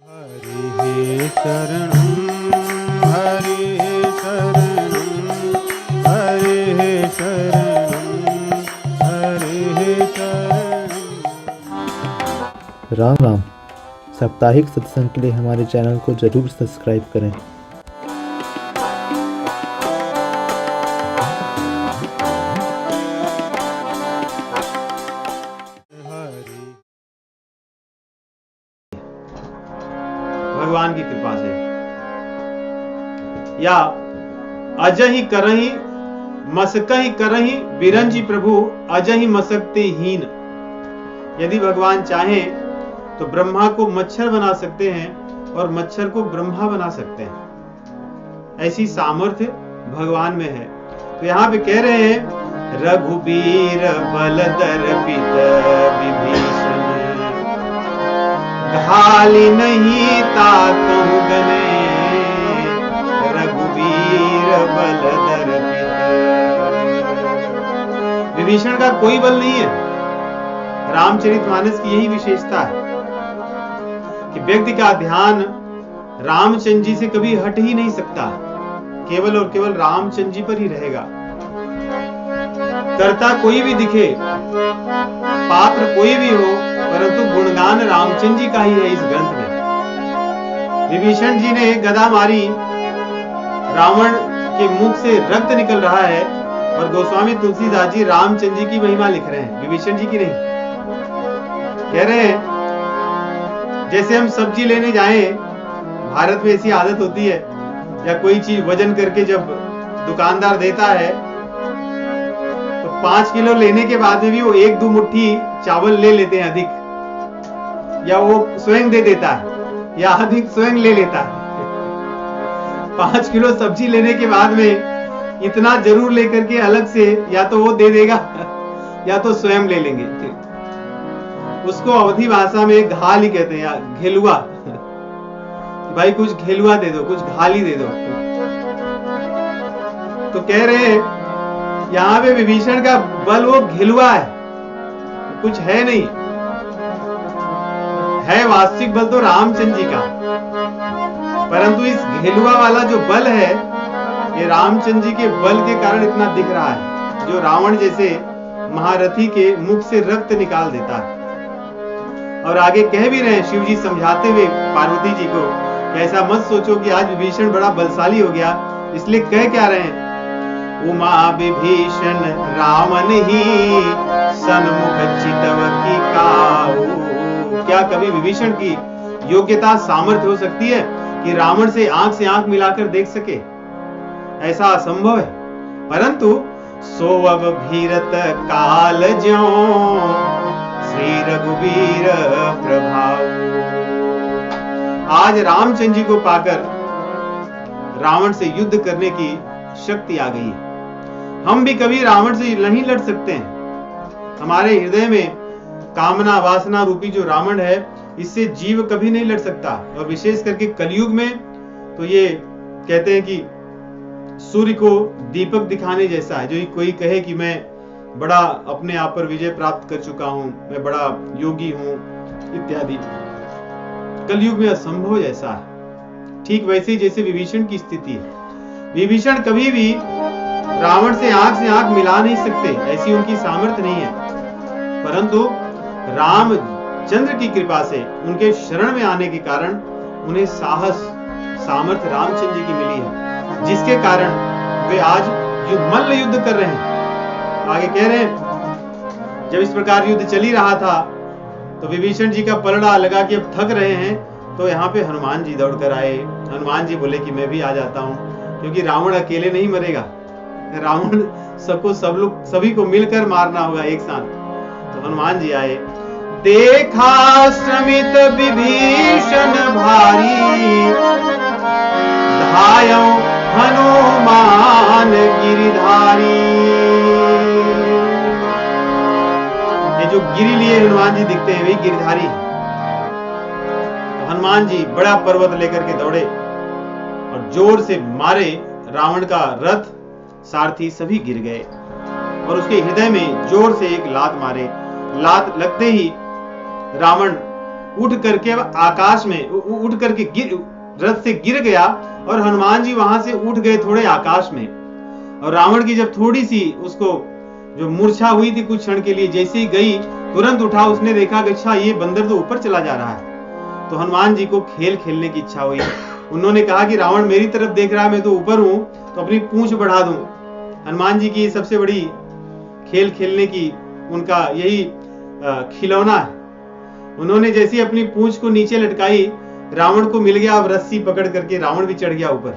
हरि शरणं हरि शरणं हरि शरणं हरि शरणं। राम राम। साप्ताहिक सत्संग के लिए हमारे चैनल को जरूर सब्सक्राइब करें। भगवान की कृपा से या अजहि करहि मसकहि करहि बिरंजी प्रभु अजहि मसकते हीन। यदि भगवान चाहें तो ब्रह्मा को मच्छर बना सकते हैं और मच्छर को ब्रह्मा बना सकते हैं। ऐसी सामर्थ्य भगवान में है। तो यहां पे कह रहे हैं रघुबीर बलदर पित विभीषण घाली नहीं ताकहु गने रघुबीर बलदर पित। विभीषण का कोई बल नहीं है। रामचरितमानस की यही विशेषता है कि व्यक्ति का ध्यान रामचंद्र जी से कभी हट ही नहीं सकता, केवल और केवल रामचंद्र जी पर ही रहेगा। कर्ता कोई भी दिखे, पात्र कोई भी हो, परंतु गुणगान रामचंद्र जी का ही है इस ग्रंथ में। विभीषण जी ने गदा मारी, रावण के मुख से रक्त निकल रहा है और गोस्वामी तुलसीदास जी रामचंद्र जी की महिमा लिख रहे हैं, विभीषण जी की नहीं। कह रहे हैं जैसे हम सब्जी लेने जाएं, भारत में ऐसी आदत होती है, या कोई चीज वजन करके जब दुकानदार देता है तो 5 किलो लेने के बाद में भी वो 1-2 मुट्ठी चावल ले लेते हैं अधिक, या वो स्वयं दे देता है या अधिक स्वयं ले लेता है। 5 किलो सब्जी लेने के बाद में इतना जरूर लेकर के अलग से या तो वो दे देगा या तो स्वयं ले लेंगे। उसको अवधी भाषा में घाल ही कहते हैं, या घेलुआ। भाई कुछ घेलुआ दे दो, कुछ घाली दे दो। तो कह रहे हैं यहां पे विभीषण का बल वो घेलुआ है, कुछ है नहीं। है वास्तविक बल तो रामचंद्र जी का, परंतु इस घेलुआ वाला जो बल है ये रामचंद्र जी के बल के कारण इतना दिख रहा है, जो रावण जैसे महारथी के मुख से रक्त निकाल देता है। और आगे कह भी रहे हैं शिव जी समझाते हुए पार्वती जी को, ऐसा मत सोचो कि आज विभीषण बड़ा बलशाली हो गया। इसलिए कह क्या रहे हैं, उमा विभीषण रावण ही सन्मुख चितव की काऊ। क्या कभी विभीषण की योग्यता सामर्थ्य हो सकती है कि रावण से आंख मिलाकर देख सके? ऐसा असंभव है। परंतु सोअब भीरत काल ज्यों श्री रघुबीर प्रभाव। आज रामचंद्र जी को पाकर रावण से युद्ध करने की शक्ति आ गई है। हम भी कभी रावण से नहीं लड़ सकते हैं। हमारे हृदय में कामना वासना रूपी जो रावण है, इससे जीव कभी नहीं लड़ सकता। और विशेष करके कलयुग में तो ये कहते हैं कि सूर्य को दीपक दिखाने जैसा है। जो कोई कहे कि मैं बड़ा अपने आप पर विजय प्राप्त कर चुका हूं, मैं बड़ा योगी हूं इत्यादि, कलयुग में असंभव जैसा है। ठीक वैसे ही जैसे विभीषण की स्थिति है। विभीषण कभी भी रावण से आंख मिला नहीं सकते, ऐसी उनकी सामर्थ्य नहीं है। परंतु रामचंद्र की कृपा से, उनके शरण में आने के कारण उन्हें साहस सामर्थ्य रामचंद्र जी की मिली है, जिसके कारण वे आज मल्ल युद्ध कर रहे हैं। आगे कह रहे हैं जब इस प्रकार युद्ध चल ही रहा था तो विभीषण जी का पलड़ा लगा कि अब थक रहे हैं, तो यहाँ पे हनुमान जी दौड़कर आए। हनुमान जी बोले कि मैं भी आ जाता हूँ, क्योंकि रावण अकेले नहीं मरेगा, रावण सभी को मिलकर मारना होगा एक साथ। तो हनुमान जी आए। देखा श्रमित विभीषण भारी धायो हनुमान गिरिधारी। ये जो गिरी लिए हनुमान जी दिखते हैं वही गिरधारी है। तो हनुमान जी बड़ा पर्वत लेकर के दौड़े और जोर से मारे। रावण का रथ, सारथी सभी गिर गए और उसके हृदय में जोर से एक लात मारे। लात लगते ही रावण उठ करके आकाश में उठ करके रथ से गिर गया और हनुमान जी वहां से उठ गए थोड़े आकाश में। और रावण की जब थोड़ी सी उसको जो मूर्छा हुई थी कुछ क्षण के लिए, जैसे ही गई तुरंत उठा, उसने देखा कि अच्छा ये बंदर तो ऊपर चला जा रहा है। तो हनुमान जी को खेल खेलने की इच्छा हुई। उन्होंने कहा कि रावण मेरी तरफ देख रहा है, मैं तो ऊपर हूं, तो अपनी पूंछ बढ़ा दूं। हनुमान जी की सबसे बड़ी खेल खेलने की उनका यही खिलौना है। उन्होंने जैसी अपनी पूंछ को नीचे लटकाई, रावण को मिल गया अब रस्सी पकड़ करके, रावण भी चढ़ गया ऊपर।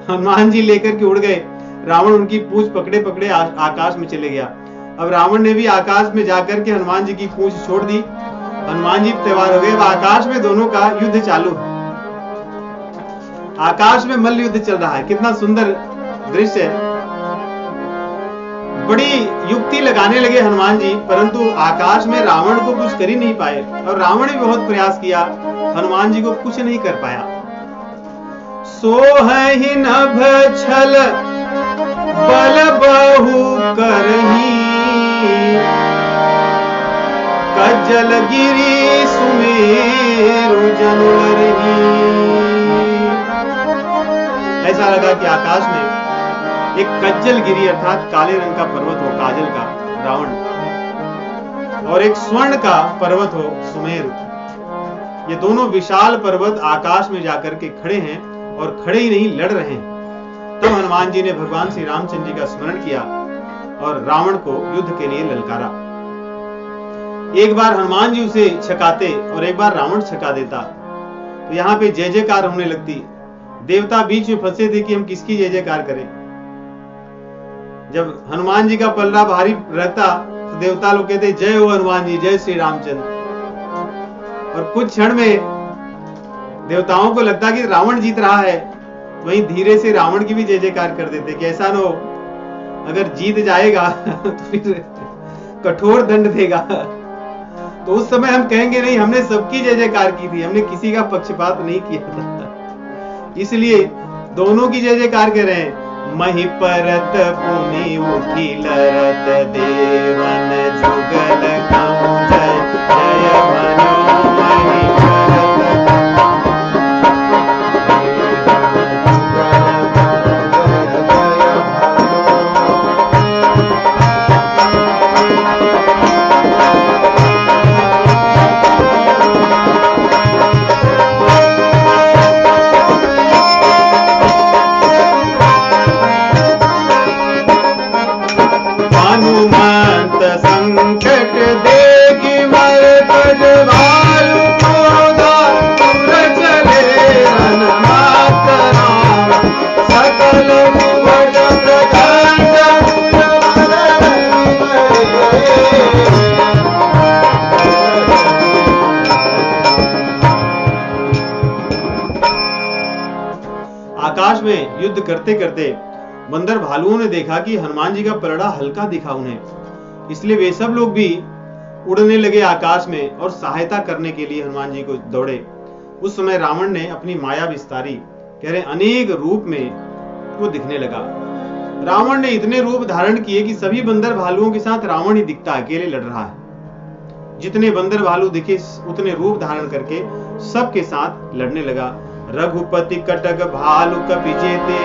हनुमान जी लेकर के उड़ गए, रावण उनकी पूंछ पकड़े पकड़े आकाश में चले गया। अब रावण ने भी आकाश में जाकर के हनुमान जी की पूंछ छोड़ दी। हनुमान जी तैयार हो गए। अब आकाश में दोनों का युद्ध चालू है। आकाश में मल्ल युद्ध चल रहा है। कितना सुंदर दृश्य है। बड़ी युक्ति लगाने लगे हनुमान जी, परंतु आकाश में रावण को कुछ कर ही नहीं पाए। और रावण भी बहुत प्रयास किया, हनुमान जी को कुछ नहीं कर पाया। सोहि नभ छल बल बहु करही, कज्जल गिरी सुमेरु जनु लरही। ऐसा लगा कि आकाश में एक कज्जल गिरी अर्थात काले रंग का पर्वत हो, काजल का रावण, और एक स्वर्ण का पर्वत हो, सुमेरु। ये दोनों विशाल पर्वत आकाश में जाकर के खड़े हैं, और खड़े ही नहीं, लड़ रहे हैं। तब हनुमान जी ने भगवान श्री रामचंद्र जी का स्मरण किया और रावण को युद्ध के लिए ललकारा। एक बार हनुमान जी उसे छकाते और एक बार रावण छका देता, तो यहाँ पे जय जयकार होने लगती। देवता बीच में फंसे थे कि हम किसकी जय जयकार करें। जब हनुमान जी का पलड़ा भारी रहता तो देवता लोग कहते जय हो हनुमान जी, जय श्री रामचंद्र। और कुछ क्षण में देवताओं को लगता कि रावण जीत रहा है, तो वहीं धीरे से रावण की भी जय जयकार कर देते कि ऐसा न हो अगर जीत जाएगा तो फिर कठोर दंड देगा। तो उस समय हम कहेंगे नहीं, हमने सबकी जय जयकार की थी, हमने किसी का पक्षपात नहीं किया था। इसलिए दोनों की जय जयकार कर रहे हैं। मही परत पुनि उठी लरत, देवन जुगल कहूं जय जय मनो मही आकाश में युद्ध करते करते बंदर भालुओं ने देखा कि हनुमान जी का पलड़ा हल्का दिखा उन्हें, इसलिए वे सब लोग भी उड़ने लगे आकाश में और सहायता करने के लिए हनुमान जी को दौड़े। उस समय रावण ने अपनी माया विस्तारी, कह रहे अनेक रूप में वो दिखने लगा। रावण ने इतने रूप धारण किए कि सभी बंदर भालुओं के साथ रावण ही दिखता, अकेले लड़ रहा है। जितने बंदर भालू दिखे उतने रूप धारण करके सबके साथ लड़ने लगा। रघुपति कटक भालु कपि जेते,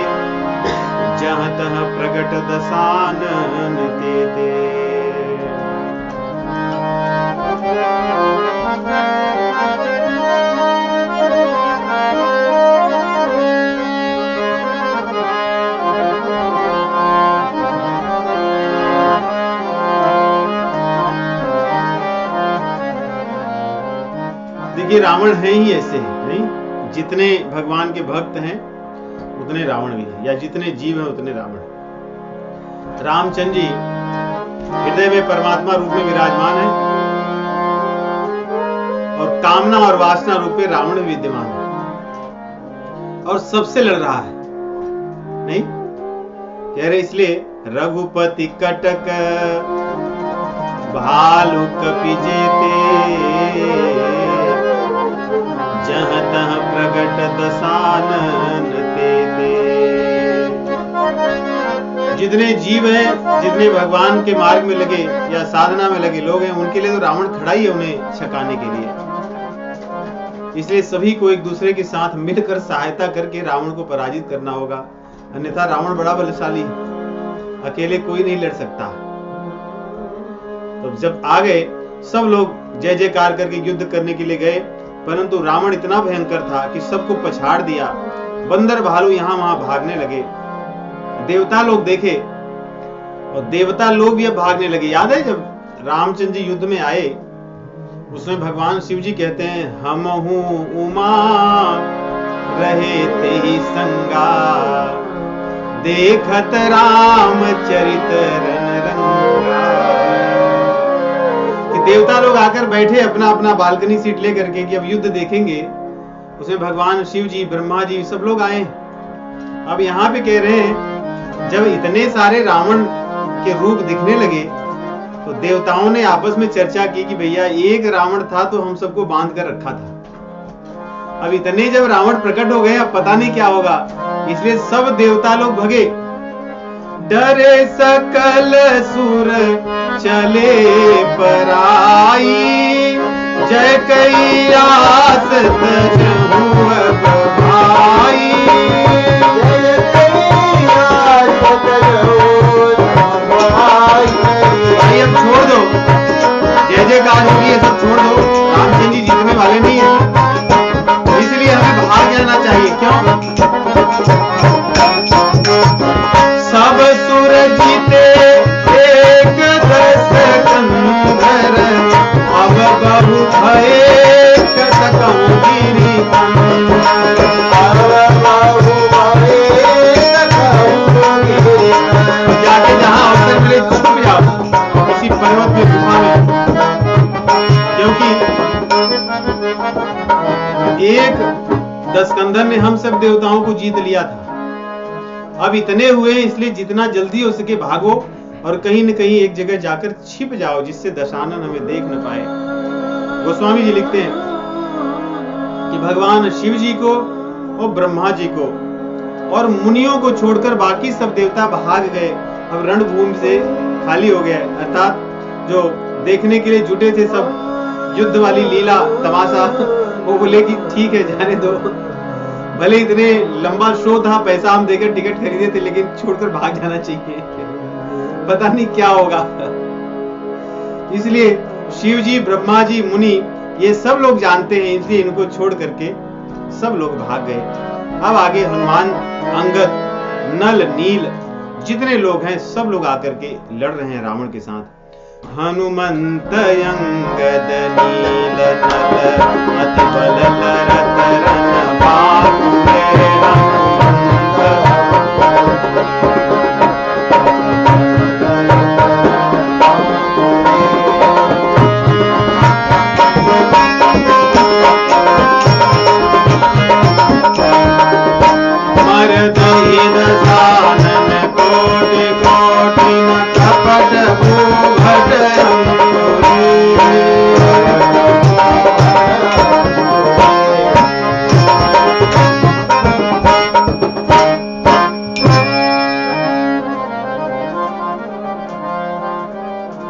जहाँ तहाँ प्रगट दसानन तेते। देखिए रावण है ही ऐसे नहीं, जितने भगवान के भक्त हैं उतने रावण भी हैं, या जितने जीव हैं उतने रावण हैं। रामचंद्र जी हृदय में परमात्मा रूप में विराजमान है और कामना और वासना रूप में रावण विद्यमान है और सबसे लड़ रहा है नहीं, कह रहे इसलिए रघुपति कटक भालु कपि जेते, जहाँ तहाँ प्रगट दसानन तेते। जितने जीव हैं, जितने भगवान के मार्ग में लगे या साधना में लगे लोग हैं, उनके लिए तो रावण खड़ा ही है उन्हें छकाने के लिए। इसलिए सभी को एक दूसरे के साथ मिलकर सहायता करके रावण को पराजित करना होगा, अन्यथा रावण बड़ा बलशाली है, अकेले कोई नहीं लड़ सकता। तो जब आ गए सब लोग जय जयकार करके युद्ध करने के लिए गए, परंतु रावण इतना भयंकर था कि सबको पछाड़ दिया। बंदर भालू यहां वहां भागने लगे। देवता लोग देखे और देवता लोग भी अब भागने लगे। याद है जब रामचंद्र जी युद्ध में आए, उसमें भगवान शिव जी कहते हैं, हम हूं उमा रहे ते ही संगा, देखत राम चरित रन रंगा। कि देवता लोग आकर बैठे अपना अपना बालकनी सीट लेकर के कि अब युद्ध देखेंगे। उसमें भगवान शिव जी, ब्रह्मा जी सब लोग आए। अब यहाँ पे कह रहे हैं जब इतने सारे रावण के रूप दिखने लगे तो देवताओं ने आपस में चर्चा की कि भैया एक रावण था तो हम सबको बांध कर रखा था, अब इतने जब रावण प्रकट हो गए अब पता नहीं क्या होगा। इसलिए सब देवता लोग भगे। डरे सकल सुर चले पराई, जय कैयास तजहु अब भाई। भाई अब छोड़ दो, जय जयकार होगी ये सब छोड़ दो, रामचंद्र जी जीतने वाले नहीं है, इसलिए हमें भाग जाना चाहिए। क्यों? सब सुर जीते एक दस कंधर, अब बहु भये कतकहु गिरि कंधर। जाके जहां अवसर मिले छुप जाओ किसी पर्वत में, गुफा में, क्योंकि एक दसकंधर ने हम सब देवताओं को जीत लिया था। अब इतने हुए इसलिए जितना जल्दी हो सके भागो और कहीं न कहीं एक जगह जाकर छिप जाओ जिससे दशानन हमें देख न पाए। गोस्वामी जी लिखते हैं कि भगवान शिव जी को और ब्रह्मा जी को और मुनियों को छोड़कर बाकी सब देवता भाग गए। अब रणभूमि से खाली हो गया, अर्थात जो देखने के लिए जुटे थे सब युद्ध वाली लीला तमाशा, वो बोले कि ठीक है जाने दो, भले इतने लंबा शो था, पैसा हम देकर टिकट खरीदे थे, लेकिन छोड़कर भाग जाना चाहिए, पता नहीं क्या होगा। इसलिए शिव जी, ब्रह्मा जी, मुनि ये सब लोग जानते हैं, इसलिए इनको छोड़ करके सब लोग भाग गए। अब आगे हनुमान, अंगद, नल, नील जितने लोग हैं सब लोग आकर के लड़ रहे हैं रावण के साथ। हनुमंत अंगद नील नल अति बल लरत रन बाहुरे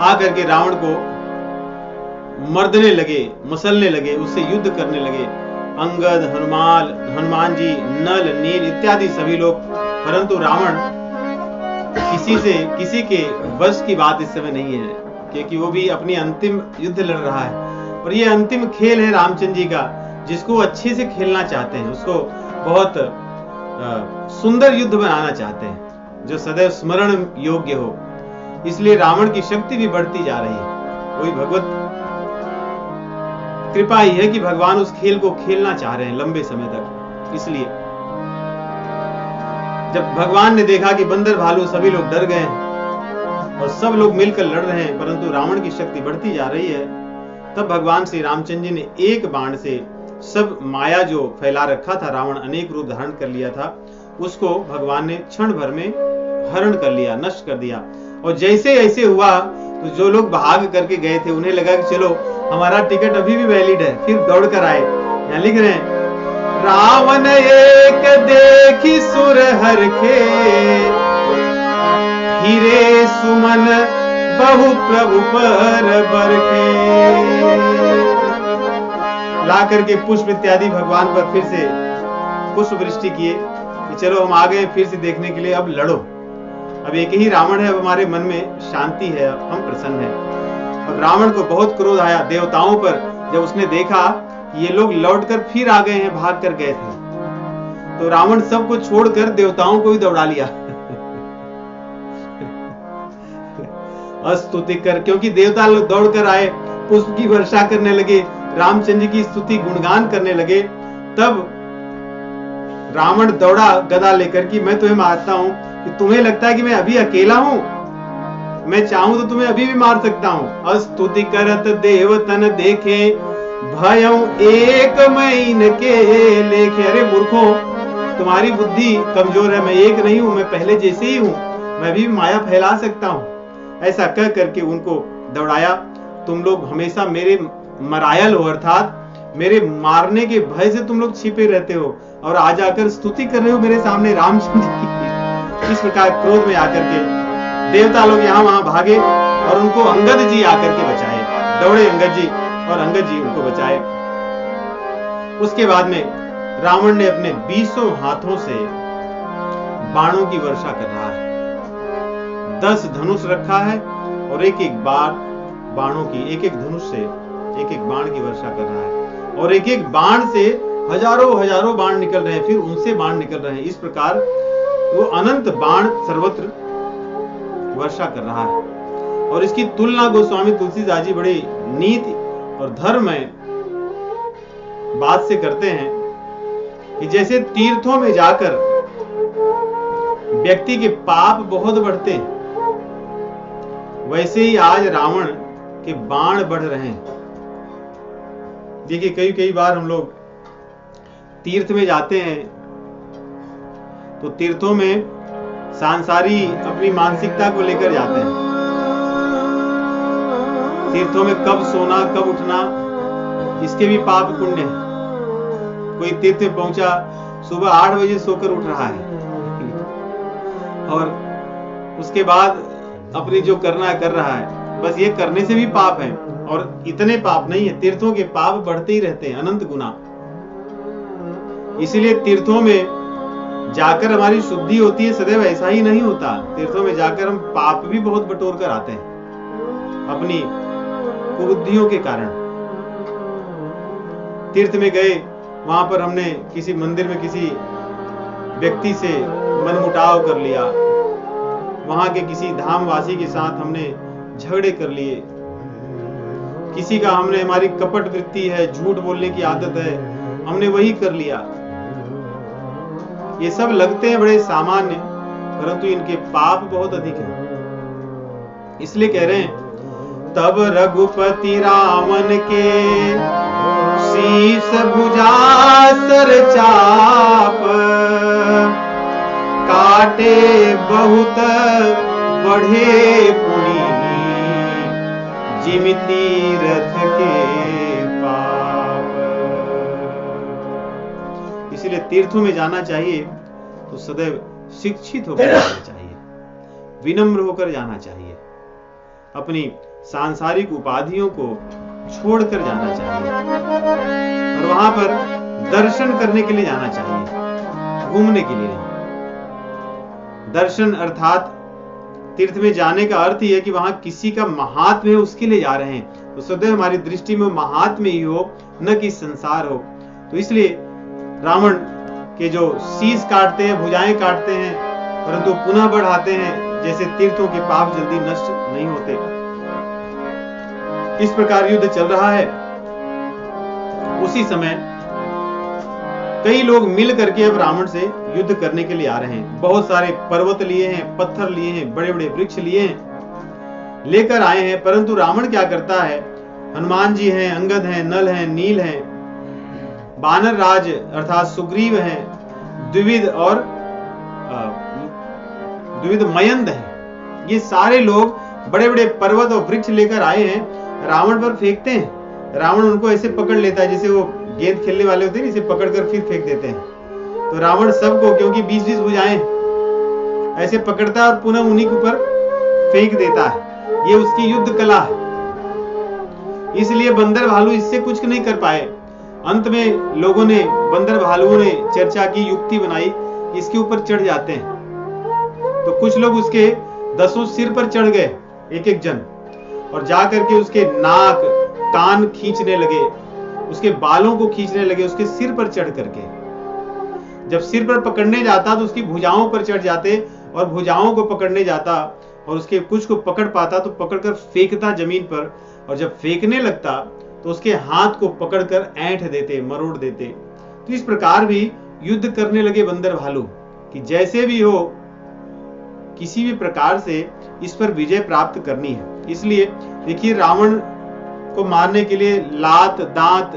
आकर के रावण को मर्दने लगे, मसलने लगे, उससे युद्ध करने लगे। अंगद, हनुमान जी, नल, नील इत्यादि सभी लोग। परंतु रावण किसी के वश की बात इस समय नहीं है, क्योंकि वो भी अपनी अंतिम युद्ध लड़ रहा है। और ये अंतिम खेल है रामचंद्र जी का, जिसको अच्छे से खेलना चाहते हैं, उसको बहुत सुंदर युद्ध बनाना चाहते हैं, जो सदैव स्मरण योग्य हो। इसलिए रावण की शक्ति भी बढ़ती जा रही है। वही भगवत कृपा ही है कि भगवान उस खेल को खेलना चाह रहे हैं लंबे समय तक। इसलिए जब भगवान ने देखा कि बंदर भालू सभी लोग डर गए और सब लोग मिलकर लड़ रहे हैं, परंतु रावण की शक्ति बढ़ती जा रही है, तब भगवान श्री रामचंद्र जी ने एक बाण से सब माया जो फैला रखा था, रावण अनेक रूप धारण कर लिया था, उसको भगवान ने क्षण भर में हरण कर लिया, नष्ट कर दिया। और जैसे ऐसे हुआ तो जो लोग भाग करके गए थे उन्हें लगा कि चलो हमारा टिकट अभी भी वैलिड है, फिर दौड़ कर आए। यहाँ लिख रहे हैं, रावण एक देखी सुर हरखे, हिरे सुमन बहु प्रभु पर बरखे। ला करके पुष्प इत्यादि भगवान पर फिर से पुष्प वृष्टि किए कि चलो हम आ गए फिर से देखने के लिए, अब लड़ो। अब एक ही रावण है, अब हमारे मन में शांति है, अब हम प्रसन्न हैं। अब रावण को बहुत क्रोध आया देवताओं पर जब उसने देखा कि ये लोग लौटकर फिर आ गए हैं, भाग कर गए थे। तो रावण सबको छोड़कर देवताओं को भी दौड़ा लिया स्तुति कर, क्योंकि देवता लोग दौड़कर आए, पुष्प की वर्षा करने लगे, रामचंद्र की स्तुति गुणगान करने लगे। तब रावण दौड़ा गदा लेकर कि मैं तुम्हें मारता हूं, कि तुम्हें लगता है कि मैं अभी अकेला हूं, मैं चाहूं तो तुम्हें अभी भी मार सकता हूं। अस्तुति करत देवतन देखे भयं एक महीन के लेखे। अरे मूर्खों, तुम्हारी बुद्धि कमजोर है, मैं एक नहीं हूं, मैं पहले जैसे ही हूं, मैं भी माया फैला सकता हूं। ऐसा कह करके उनको दौड़ाया। तुम लोग हमेशा मेरे मरायल हो, अर्थात मेरे मारने के भय से तुम लोग छिपे रहते हो और आज आकर स्तुति कर रहे हो मेरे सामने रामचंद्र की। इस प्रकार क्रोध में आकर के देवता लोग यहाँ वहां भागे और उनको अंगद जी आकर के बचाए। दौड़े अंगद जी और अंगद जी उनको बचाए। उसके बाद में रावण ने अपने 20 हाथों से बाणों की वर्षा कर रहा है। 10 धनुष रखा है और एक एक बार बाणों की, एक एक धनुष से एक एक बाण की वर्षा कर रहा है और एक एक बाण से हजारों बाण निकल रहे हैं, फिर उनसे बाण निकल रहे हैं। इस प्रकार वो अनंत बाण सर्वत्र वर्षा कर रहा है। और इसकी तुलना गोस्वामी तुलसीदास जी बड़ी नीति और धर्म में बात से करते हैं कि जैसे तीर्थों में जाकर व्यक्ति के पाप बहुत बढ़ते हैं, वैसे ही आज रावण के बाण बढ़ रहे हैं। देखिए कई बार हम लोग तीर्थ में जाते हैं तो तीर्थों में सांसारी अपनी मानसिकता को लेकर जाते हैं। तीर्थों में कब सोना कब उठना, इसके भी पाप पुण्य है। कोई तीर्थ में पहुंचा, सुबह 8 बजे सोकर उठ रहा है और उसके बाद अपनी जो करना है कर रहा है, बस ये करने से भी पाप है। और इतने पाप नहीं है, तीर्थों के पाप बढ़ते ही रहते हैं, अनंत गुना। इसीलिए तीर्थों में जाकर हमारी शुद्धि होती है, सदैव ऐसा ही नहीं होता। तीर्थों में जाकर हम पाप भी बहुत बटोर कर आते हैं अपनी कुबुद्धियों के कारण। तीर्थ में गए, वहां पर हमने किसी मंदिर में किसी व्यक्ति से मनमुटाव कर लिया, वहां के किसी धामवासी के साथ हमने झगड़े कर लिए, किसी का हमने, हमारी कपट वृत्ति है, झूठ बोलने की आदत है, हमने वही कर लिया। ये सब लगते हैं बड़े सामान्य, परंतु इनके पाप बहुत अधिक हैं। इसलिए कह रहे हैं तब रघुपति रामन के शीश भुजा सर चाप, काटे बहुत बढ़े पुनि जिमि तीरथ के पाप। इसलिए तीर्थों में जाना चाहिए तो सदैव शिक्षित होकर जाना चाहिए, विनम्र होकर जाना चाहिए, अपनी सांसारिक उपाधियों को छोड़कर जाना चाहिए और वहां पर दर्शन करने के लिए जाना चाहिए, घूमने के लिए नहीं। दर्शन अर्थात तीर्थ में जाने का अर्थ ही है कि वहां किसी का महात्म्य है, उसके लिए जा रहे हैं, तो सदैव हमारी दृष्टि में महात्म्य ही हो, न कि संसार हो। तो इसलिए रावण के जो शीश काटते हैं, भुजाएं काटते हैं, परंतु पुनः बढ़ाते हैं, जैसे तीर्थों के पाप जल्दी नष्ट नहीं होते। इस प्रकार युद्ध चल रहा है। उसी समय कई लोग मिल करके अब रावण से युद्ध करने के लिए आ रहे हैं। बहुत सारे पर्वत लिए हैं, पत्थर लिए हैं, बड़े बड़े वृक्ष लिए हैं, लेकर आए हैं। परंतु रावण क्या करता है, हनुमान जी हैं, अंगद हैं, नल हैं, नील हैं, बानर राज अर्थात सुग्रीव हैं, द्विविध और द्विविध मयंद हैं। ये सारे लोग बड़े बड़े पर्वत और वृक्ष लेकर आए हैं, रावण पर फेंकते हैं। रावण उनको ऐसे पकड़ लेता है जैसे वो गेंद खेलने वाले होते हैं, इसे पकड़कर फिर फेंक देते हैं। तो रावण सबको, क्योंकि 20-20 भुजाएं, ऐसे पकड़ता है और पुनः उन्हीं के ऊपर फेंक देता है। ये उसकी युद्ध कला है। इसलिए बंदर भालू इससे कुछ नहीं कर पाए। अंत में लोगों ने, बंदर भालुओं ने चर्चा की, युक्ति बनाई, इसके ऊपर चढ़ जाते हैं। तो कुछ लोग उसके 10 सिर पर चढ़ गए, एक एक जन, और जाकर के उसके नाक कान खींचने लगे, उसके बालों को खींचने लगे, उसके सिर पर चढ़ करके। जब सिर पर पकड़ने जाता तो उसकी भुजाओं पर चढ़ जाते, और भुजाओं को पकड़ने जाता और उसके कुछ को पकड़ पाता तो पकड़कर फेंकता जमीन पर, और जब फेंकने लगता तो उसके हाथ को पकड़कर ऐंठ देते, मरोड़ देते। तो इस प्रकार भी युद्ध करने लगे बंदर भालू कि जैसे भी हो किसी भी प्रकार से इस पर विजय प्राप्त करनी है। इसलिए देखिए, रावण को मारने के लिए लात, दांत,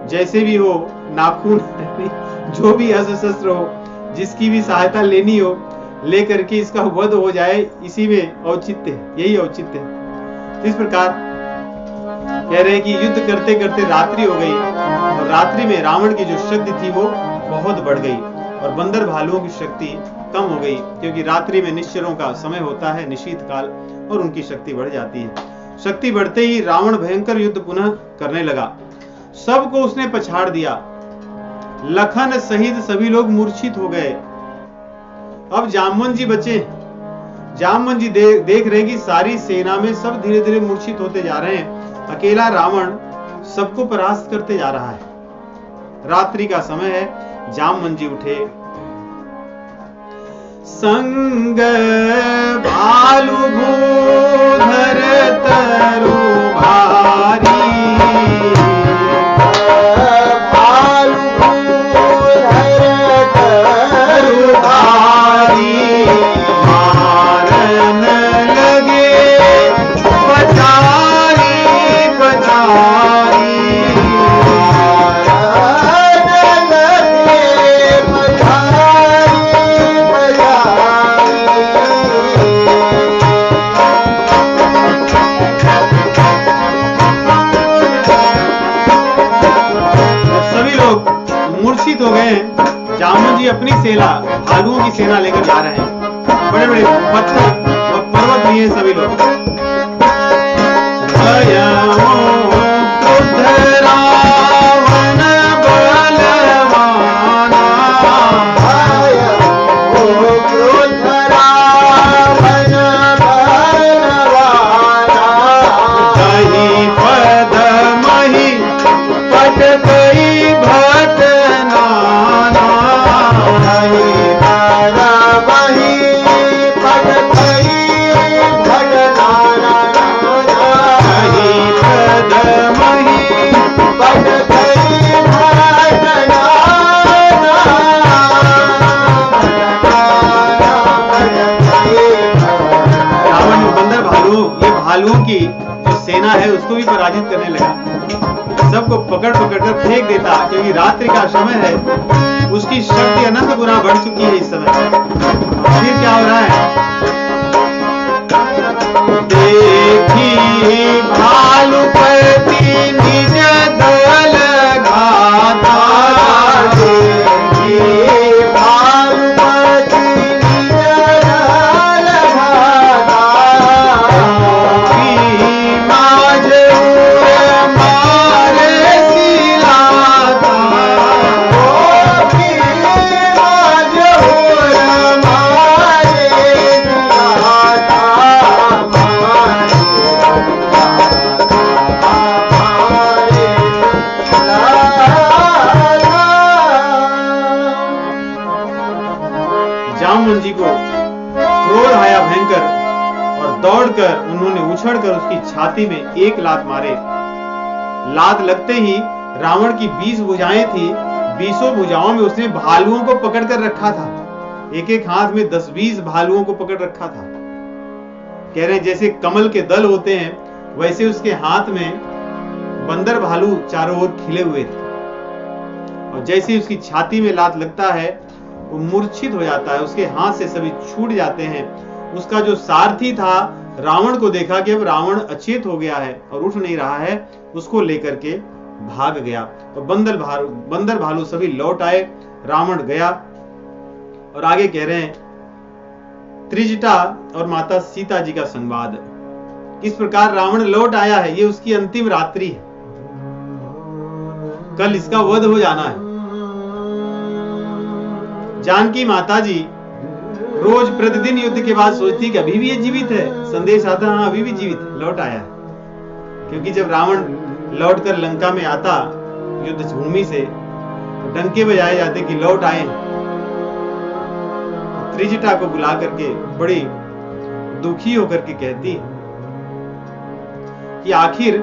जैसे भी हो, नाखून, जो भी अस्त्र शस्त्र हो, जिसकी भी सहायता लेनी हो, लेकर के इसका वध हो जाए, इसी में औचित्य है, यही औचित्य है। इस प्रकार कह रहे हैं कि युद्ध करते करते रात्रि हो गई, और रात्रि में रावण की जो शक्ति थी वो बहुत बढ़ गई, और बंदर भालुओं की शक्ति कम हो गई, क्योंकि रात्रि में निश्चरों का समय होता है, निशीत काल, और उनकी शक्ति बढ़ जाती है। शक्ति बढ़ते ही रावण भयंकर युद्ध पुनः करने लगा। सबको उसने पछाड़ दिया, लखन सहित सभी लोग मूर्छित हो गए। अब जामवन जी बचे। जामवन जी देख रहे कि सारी सेना में सब धीरे धीरे मूर्छित होते जा रहे हैं, अकेला रावण सबको परास्त करते जा रहा है। रात्रि का समय है, जामवन जी उठे। संग भालु भूधर तरु भारी, हो गए हैं। जामुन जी अपनी सेना, भालुओं की सेना लेकर जा रहे हैं। बड़े बड़े पत्थर और पर्वत भी हैं सभी लोग। भालुओं की जो सेना है उसको भी पराजित करने लगा। सबको पकड़ पकड़ कर फेंक देता, क्योंकि रात्रि का समय है, उसकी शक्ति अनंत गुना बढ़ चुकी है इस समय। फिर क्या हो रहा है? देखी भालुपति निज दल घाता, जामुन जी को क्रोध आया भयंकर, और दौड़कर उन्होंने उछलकर उसकी छाती में एक लात मारे। लात लगते ही रावण की 20 भुजाएं थी, 20 भुजाओं में उसने भालुओं को पकड़ कर रखा था। एक एक हाथ में 10-20 भालुओं को पकड़ रखा था। कह रहे हैं जैसे कमल के दल होते हैं, वैसे उसके हाथ में बंदर भालू चारों ओर खिले हुए थे। और जैसे ही उसकी छाती में लात लगता है, वो मूर्छित हो जाता है, उसके हाथ से सभी छूट जाते हैं। उसका जो सारथी था, रावण को देखा कि अब रावण अचेत हो गया है और उठ नहीं रहा है, उसको लेकर के भाग गया। तो बंदर भालू सभी लौट आए, रावण गया। और आगे कह रहे हैं त्रिजटा और माता सीता जी का संवाद। किस प्रकार रावण लौट आया है, ये उसकी अंतिम रात्रि है। कल इसका वध हो जाना है। जानकी माता जी रोज प्रतिदिन युद्ध के बाद सोचती कि अभी भी ये जीवित है। संदेश आता, हाँ अभी भी जीवित है, लौट आया है। क्योंकि जब रावण लौटकर लंका में आता युद्ध भूमि से, तो डंके बजाए जाते कि लौट आए। त्रिजटा को बुला करके बड़ी दुखी होकर के कहती कि आखिर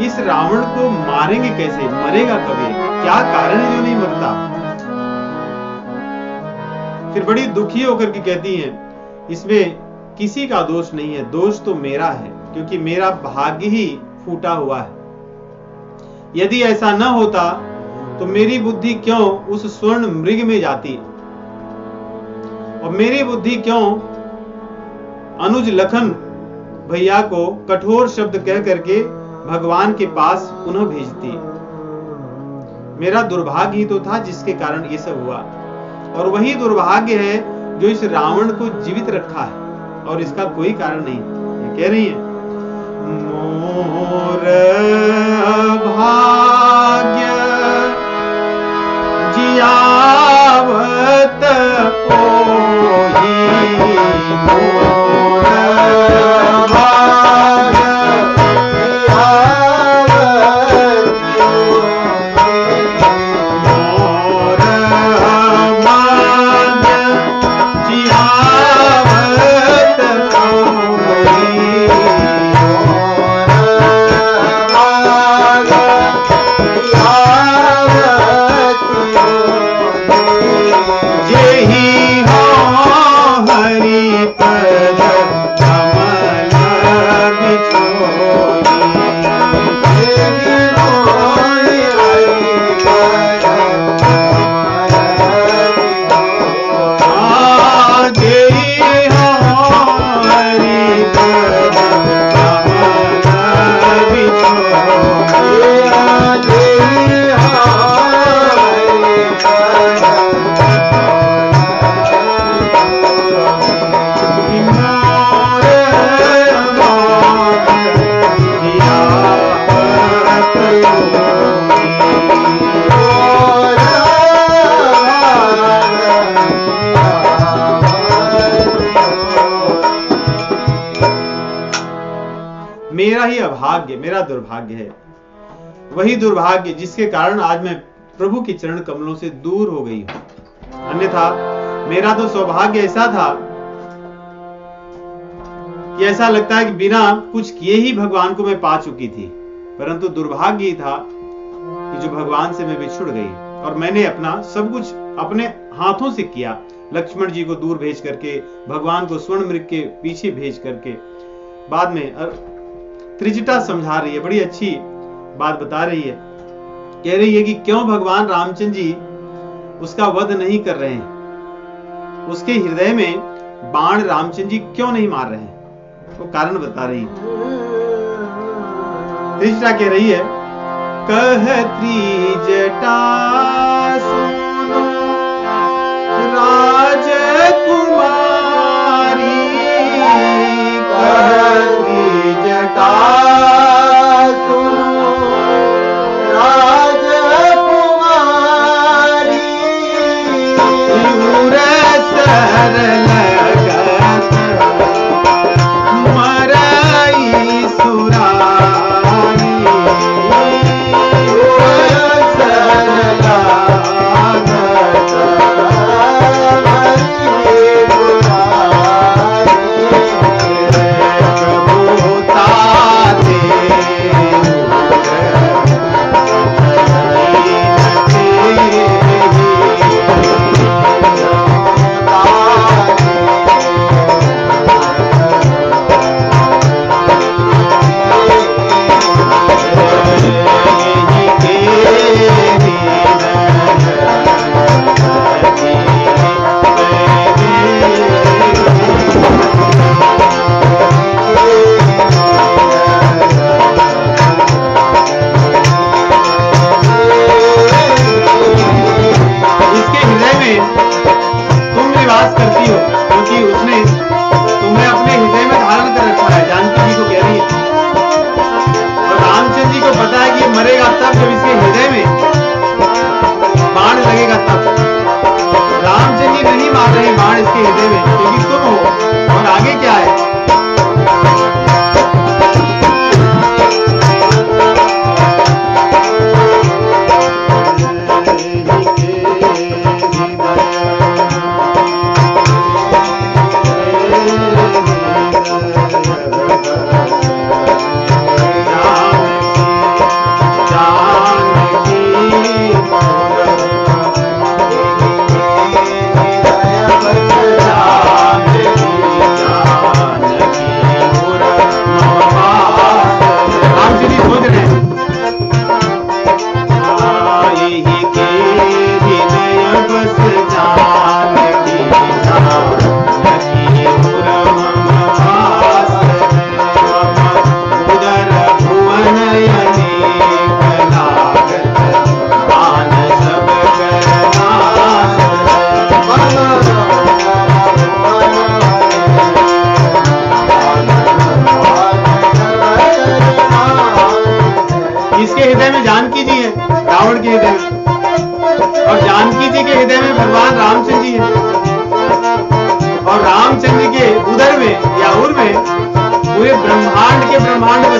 इस रावण को मारेंगे कैसे, मरेगा कब, क्या कारण है जो नहीं मरता। फिर बड़ी दुखी होकर के कहती हैं, इसमें किसी का दोष नहीं है, दोष तो मेरा है, क्योंकि मेरा भाग्य ही फूटा हुआ है। यदि ऐसा न होता तो मेरी बुद्धि क्यों उस स्वर्ण मृग में जाती, और मेरी बुद्धि क्यों अनुज लखन भैया को कठोर शब्द कह करके भगवान के पास पुनः भेजती। मेरा दुर्भाग्य ही तो था जिसके कारण ये सब हुआ, और वही दुर्भाग्य है जो इस रावण को जीवित रखा है, और इसका कोई कारण नहीं। ये कह रही है, मोर भाग्य जियावत कोई, मोर भाग्य मेरा ही अभाग्य, मेरा दुर्भाग्य है, वही दुर्भाग्य जिसके कारण आज मैं प्रभु के चरण कमलों से दूर हो गई हूं। अन्यथा मेरा तो सौभाग्य ऐसा था कि ऐसा लगता है कि बिना कुछ किए ही भगवान को मैं पा चुकी थी, परंतु दुर्भाग्य ही था कि जो भगवान से मैं बिछुड़ गई, और मैंने अपना सब कुछ अपने हाथों से किया। लक्ष्मण जी को दूर भेज करके, भगवान को स्वर्ण मृग के पीछे भेज करके। बाद में त्रिजटा समझा रही है, बड़ी अच्छी बात बता रही है, कह रही है कि क्यों भगवान रामचंद्र जी उसका वध नहीं कर रहे हैं, उसके हृदय में बाण रामचंद्र जी क्यों नहीं मार रहे हैं, वो कारण बता रही है। त्रिजटा कह रही है, कह त्रिजटा सुनो राजकुमारी, कह त्रिजटा सुनो राजकुमारी, सूर सरल मरई सुरारी, मरेगा तब जब इसके हृदय में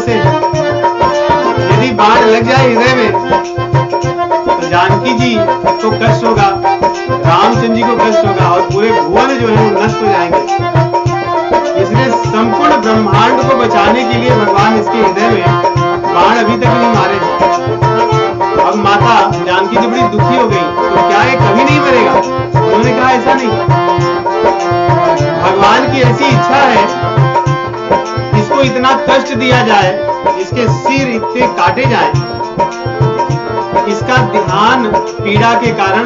से यदि बाण लग जाए हृदय में तो जानकी जी को कष्ट होगा, रामचंद्र जी को कष्ट होगा और पूरे भुवन जो है वो नष्ट हो जाएंगे। इसलिए संपूर्ण ब्रह्मांड को बचाने के लिए भगवान इसके हृदय में बाण अभी तक नहीं मारे। अब माता जानकी जी बड़ी दुखी हो गई, तो क्या ये कभी नहीं मरेगा? उन्होंने कहा ऐसा नहीं, भगवान की ऐसी इच्छा है, इसको इतना कष्ट दिया जाए, इसके सिर इतने काटे जाए, इसका ध्यान पीड़ा के कारण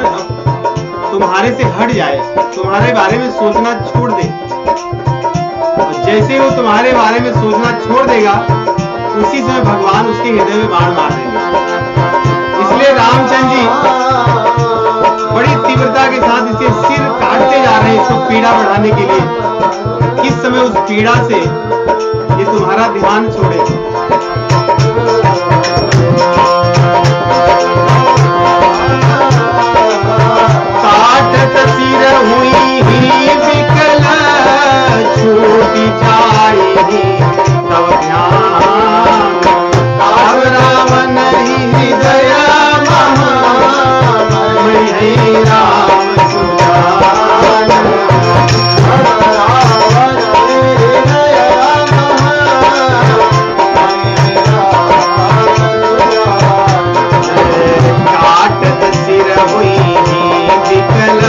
तुम्हारे से हट जाए, तुम्हारे बारे में सोचना छोड़ दे। और जैसे वो तुम्हारे बारे में सोचना छोड़ देगा, उसी समय भगवान उसके हृदय में बाण मार देंगे। इसलिए रामचंद्र जी बड़ी तीव्रता के साथ इसके सिर काटते जा रहे हैं, इसको पीड़ा बढ़ाने के लिए। किस समय उस पीड़ा से ये तुम्हारा ध्यान छोड़े। काटत सिर हुई ही विकल, छूटी जाएगी तब ध्यान, अब रावण हृदय राम सुजान। काटत सिर हुई विकल,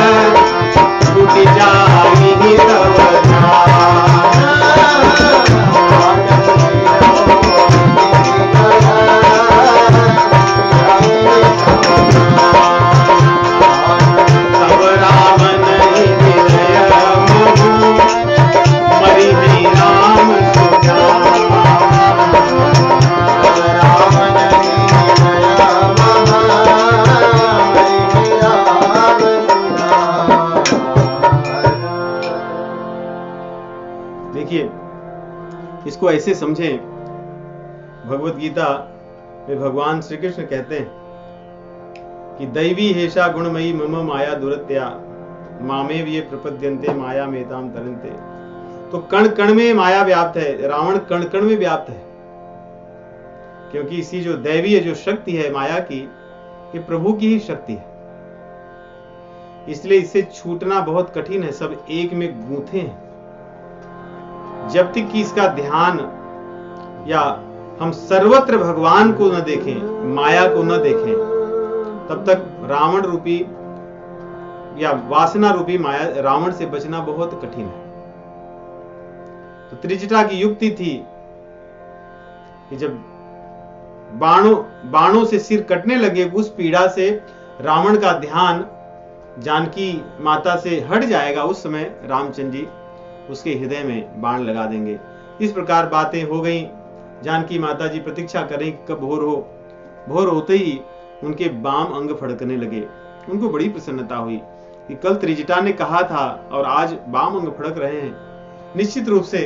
छूट जाएगी तब इसको ऐसे समझें। भगवत गीता में भगवान श्री कृष्ण कहते हैं कि दैवी हेषा गुणमयी मम माया दुरत्या, मामेव ये प्रपद्यन्ते माया मेताम तरन्ते। तो कण कण में माया व्याप्त है, रावण कण कण में व्याप्त है, क्योंकि इसी जो दैवी है, जो शक्ति है माया की, ये प्रभु की ही शक्ति है। इसलिए इससे छूटना बहुत कठिन है, सब एक में गूंथे हैं। जब तक कि इसका ध्यान या हम सर्वत्र भगवान को न देखें, माया को न देखें, तब तक रावण रूपी या वासना रूपी माया रावण से बचना बहुत कठिन है। तो त्रिजटा की युक्ति थी कि जब बाणों से सिर कटने लगे, उस पीड़ा से रावण का ध्यान जानकी माता से हट जाएगा, उस समय रामचंद्र जी उसके हृदय में बाण लगा देंगे। इस प्रकार बातें हो गई। जानकी माता जी प्रतीक्षा करें कब भोर हो। भोर होते ही उनके बाम अंग फड़कने लगे। उनको बड़ी प्रसन्नता हुई कि कल त्रिजटा ने कहा था और आज बाम अंग फड़क रहे हैं। निश्चित रूप से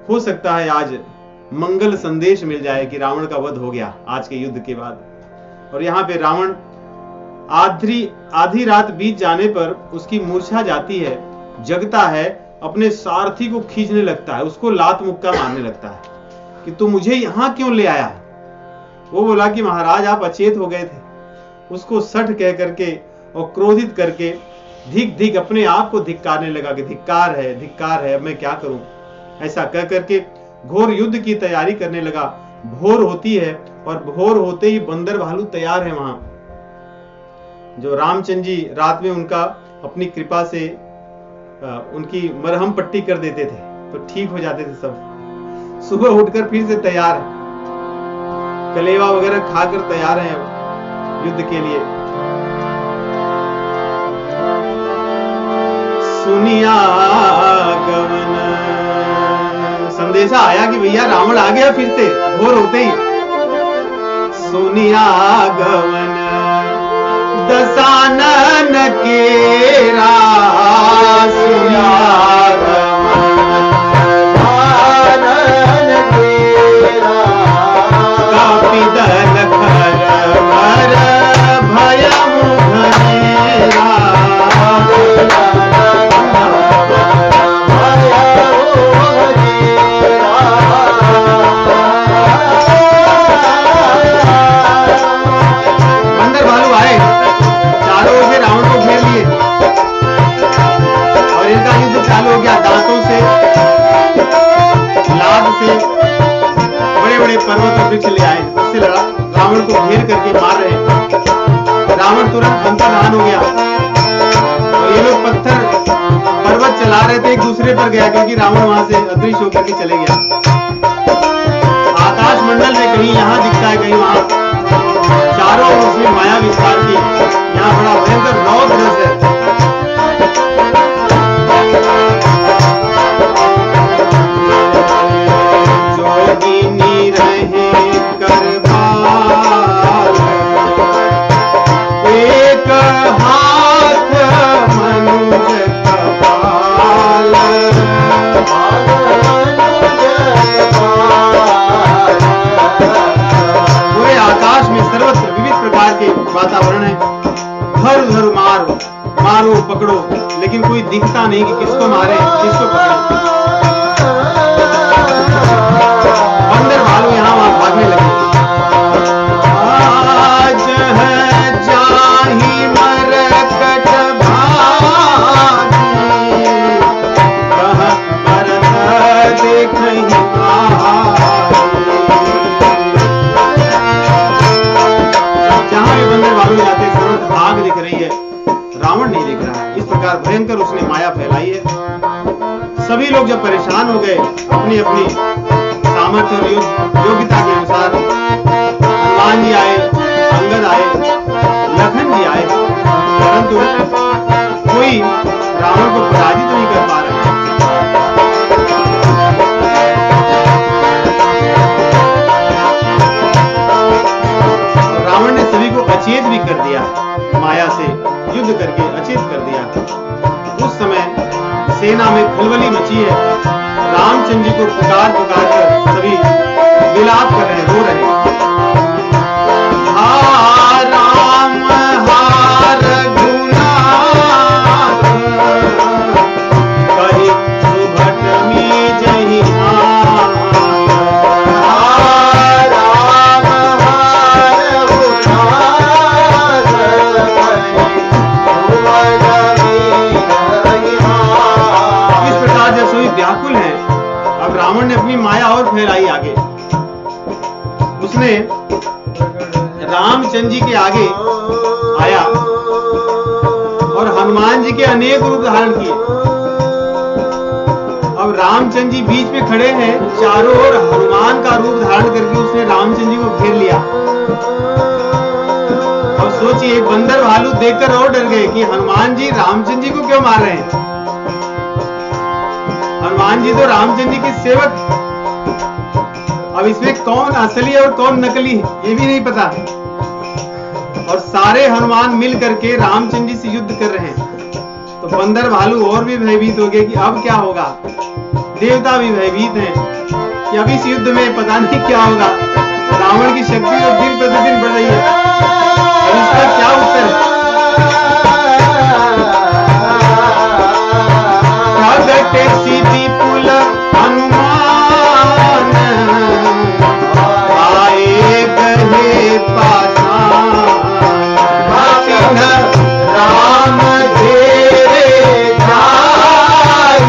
हो सकता है आज मंगल संदेश मिल जाए कि रावण का वध हो गया आज के युद्ध के बाद। और यहाँ पे रावण आधी रात बीत जाने पर उसकी मूर्छा जाती है, जगता है, अपने सारथी को खींचने लगता है, उसको लात मुक्का मारने लगता है कि तू मुझे यहां क्यों ले आया। वो बोला कि महाराज आप अचेत हो गए थे। उसको सठ कह करके और क्रोधित करके धिक धिक अपने आप को धिक्कारने लगा कि धिक्कार है, अब मैं क्या करूं। ऐसा कह करके घोर युद्ध की तैयारी करने लगा। भोर होती है और भोर होते ही बंदर भालू तैयार है वहां, जो रामचंद्र जी रात में उनका अपनी कृपा से उनकी मरहम पट्टी कर देते थे तो ठीक हो जाते थे सब। सुबह उठकर फिर से तैयार है, कलेवा वगैरह खाकर तैयार हैं युद्ध के लिए। सुनिया गमन, संदेशा आया कि भैया रावण आ गया फिर से भोर होते ही। सुनिया गमन दशानन केरा, सुनिया गमन दशानन केरा, कापिदल खर भर भयम घनेरा, पर गया, क्योंकि रावण वहां से अदृश्य होकर के चले गया। आकाश मंडल में कहीं यहाँ दिखता है, कहीं वहां, चारों ओर उसने माया विस्तार की। यहाँ बड़ा भयंकर रौद्र रस है। जोगिनी रहे करबाल, एक हाथ मनुज कपाल, पूरे आकाश में सर्वत्र विविध प्रकार के वातावरण है। हर उधर मारो पकड़ो, लेकिन कोई दिखता नहीं कि किसको मारे किसको पकड़े। बंदर भालू यहाँ वहां भागने लगे। आज है जाही मरकट भागी, कह मरत देखहि जहां भी बंदर भालू जाते सर्वत्र आग दिख रही है, रावण नहीं दिख रहा है। इस प्रकार भयंकर उसने माया फैलाई है। सभी लोग जब परेशान हो गए, अपनी अपनी सामर्थ्य और योग्यता के अनुसार हनुमान जी आए, अंगद आए, लखन जी आए, परंतु कोई रावण को पराजित नहीं कर पा रहे। रावण ने सभी को अचेत भी कर दिया, माया से युद्ध करके अचेत कर दिया। उस समय सेना में खलबली मची है। रामचंद्र जी को पुकार कर सभी विलाप कर रहे हैं, रो रहे हैं। राम हार गुनाथ, कहि सुभट मी जहि राम हार इस प्रकार जब सभी व्याकुल हैं, अब रावण ने अपनी माया और फैलाई आगे। उसने रामचंद्र जी के आगे आया और हनुमान जी के अनेक रूप धारण किए। अब रामचंद्र जी बीच में खड़े हैं, चारों ओर हनुमान का रूप धारण करके उसने रामचंद्र जी को घेर लिया। अब सोचिए, एक बंदर भालू देखकर और डर गए कि हनुमान जी रामचंद्र जी को क्यों मार रहे हैं। हनुमान जी तो रामचंद्र जी के सेवक। अब इसमें कौन असली और कौन नकली ये भी नहीं पता। और सारे हनुमान मिल करके रामचंद्र जी से युद्ध कर रहे हैं। तो बंदर भालू और भी भयभीत हो गए कि अब क्या होगा। देवता भी भयभीत हैं कि अब इस युद्ध में पता नहीं क्या होगा। रावण की शक्ति तो दिन प्रतिदिन बढ़ रही है। अब इसका क्या उत्तर है? सीधी पुल हनुमान आए कहे पासान, राम तेरे जाई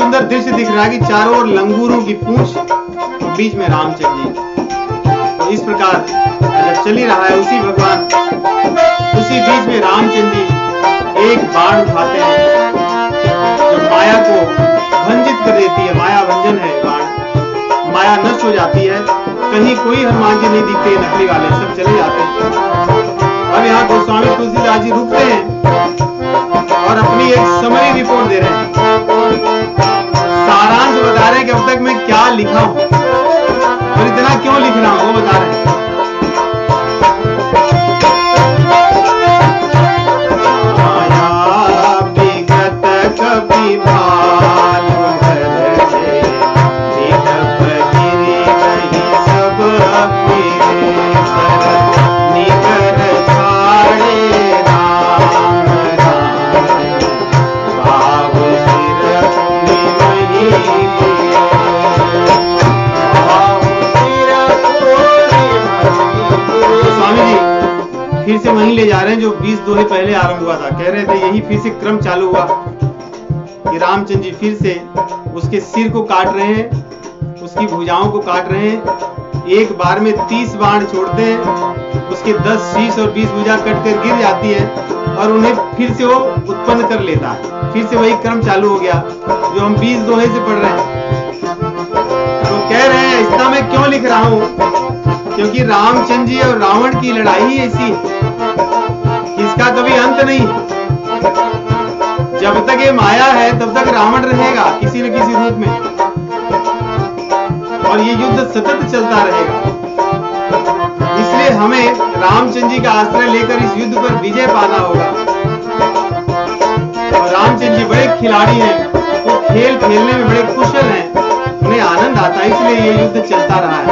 भरूत दृश्य दिख रहा है कि चारों ओर लंगूरों की पूंछ, बीच में रामचंद्र जी। तो इस प्रकार जब चल ही रहा है, उसी बीच में रामचंद्र जी एक बाण उठाते हैं जो माया को भंजित कर देती है। माया भंजन है बाण, माया नष्ट हो जाती है। कहीं कोई हनुमान जी नहीं दिखते, नकली वाले सब चले जाते हैं। अब यहाँ गोस्वामी तुलसीदास जी रुकते हैं और अपनी एक समरी रिपोर्ट दे रहे हैं। सारांश बता रहे हैं कि अब तक मैं क्या लिखा हूं और इतना क्यों लिख रहा हूं, वो बता रहे हैं। माया विगत कपि भालु भरते, निगप गिरि कहि सब अपीरेश्वर, निकर छाड़े राम भाव सिर स्वामी जी फिर से वहीं ले जा रहे हैं जो 20 दोहे पहले आरंभ हुआ था। कह रहे थे यही फिर से क्रम चालू हुआ कि रामचंद्र जी फिर से उसके सिर को काट रहे हैं, उसकी भुजाओं को काट रहे हैं। एक बार में 30 बाण छोड़ते हैं, उसके 10 शीश और 20 भुजा कटकर गिर जाती है और उन्हें फिर से वो उत्पन्न कर लेता है। फिर से वही क्रम चालू हो गया जो हम 20 दोहे से पढ़ रहे हैं। तो कह रहे हैं इतना मैं क्यों लिख रहा हूं, क्योंकि रामचंद्र जी और रावण की लड़ाई ही ऐसी है, इसका कभी अंत नहीं। जब तक ये माया है तब तक रावण रहेगा किसी न किसी रूप में, और ये युद्ध सतत चलता रहेगा। इसलिए हमें रामचंद्र जी का आश्रय लेकर इस युद्ध पर विजय पाना होगा। और रामचंद्र जी बड़े खिलाड़ी हैं, वो खेल खेलने में बड़े कुशल हैं, उन्हें आनंद आता है, इसलिए ये युद्ध चलता रहा है।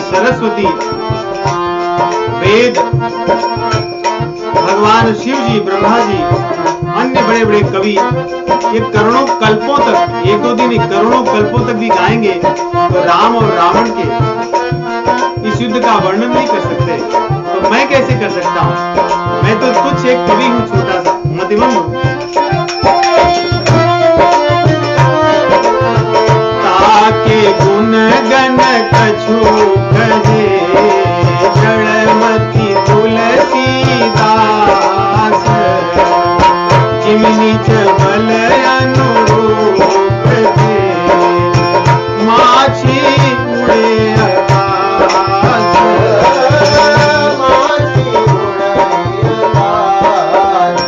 सरस्वती, वेद, भगवान शिव जी, ब्रह्मा जी, अन्य बड़े बड़े कवि ये करोड़ों कल्पों तक, एक दो दिन करोड़ों कल्पों तक भी गाएंगे तो राम और रावण के इस युद्ध का वर्णन नहीं कर सकते। तो मैं कैसे कर सकता हूं? मैं तो कुछ एक कवि हूं, छोटा सा मतिमंद हूं। ताके गुण गण कछु कहे, जड़मति तुलसी दास, जिमनि बल अनुरूप थे, माछी उड़े आकाश, माछी उड़े आकाश।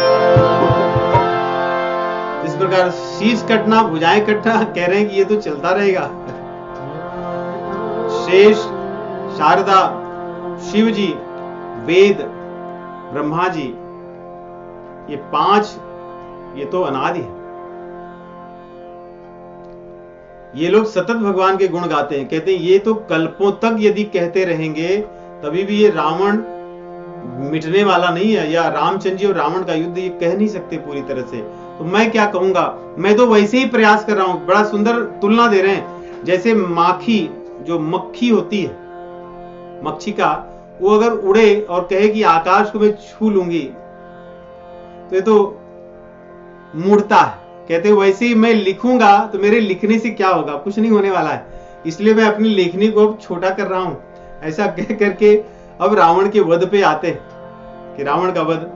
इस प्रकार शीश कटना, भुजाएं कटना, कह रहे हैं कि ये तो चलता रहेगा। शेष, शारदा, शिव जी, वेद, ब्रह्मा जी, ये 5 ये तो अनादि है। ये लोग सतत भगवान के गुण गाते हैं, कहते हैं ये तो कल्पों तक यदि कहते रहेंगे तभी भी ये रावण मिटने वाला नहीं है, या रामचंद्र जी और रावण का युद्ध ये कह नहीं सकते पूरी तरह से। तो मैं क्या कहूंगा, मैं तो वैसे ही प्रयास कर रहा हूं। बड़ा सुंदर तुलना दे रहे हैं, जैसे माखी, जो मक्खी होती है, मक्षिका, वो अगर उड़े और कहे कि आकाश को मैं छू लूंगी तो ये तो मुड़ता है। कहते हैं वैसे ही मैं लिखूंगा तो मेरे लिखने से क्या होगा, कुछ नहीं होने वाला है, इसलिए मैं अपनी लेखनी को अब छोटा कर रहा हूं। ऐसा कह करके अब रावण के वध पे आते हैं कि रावण का वध,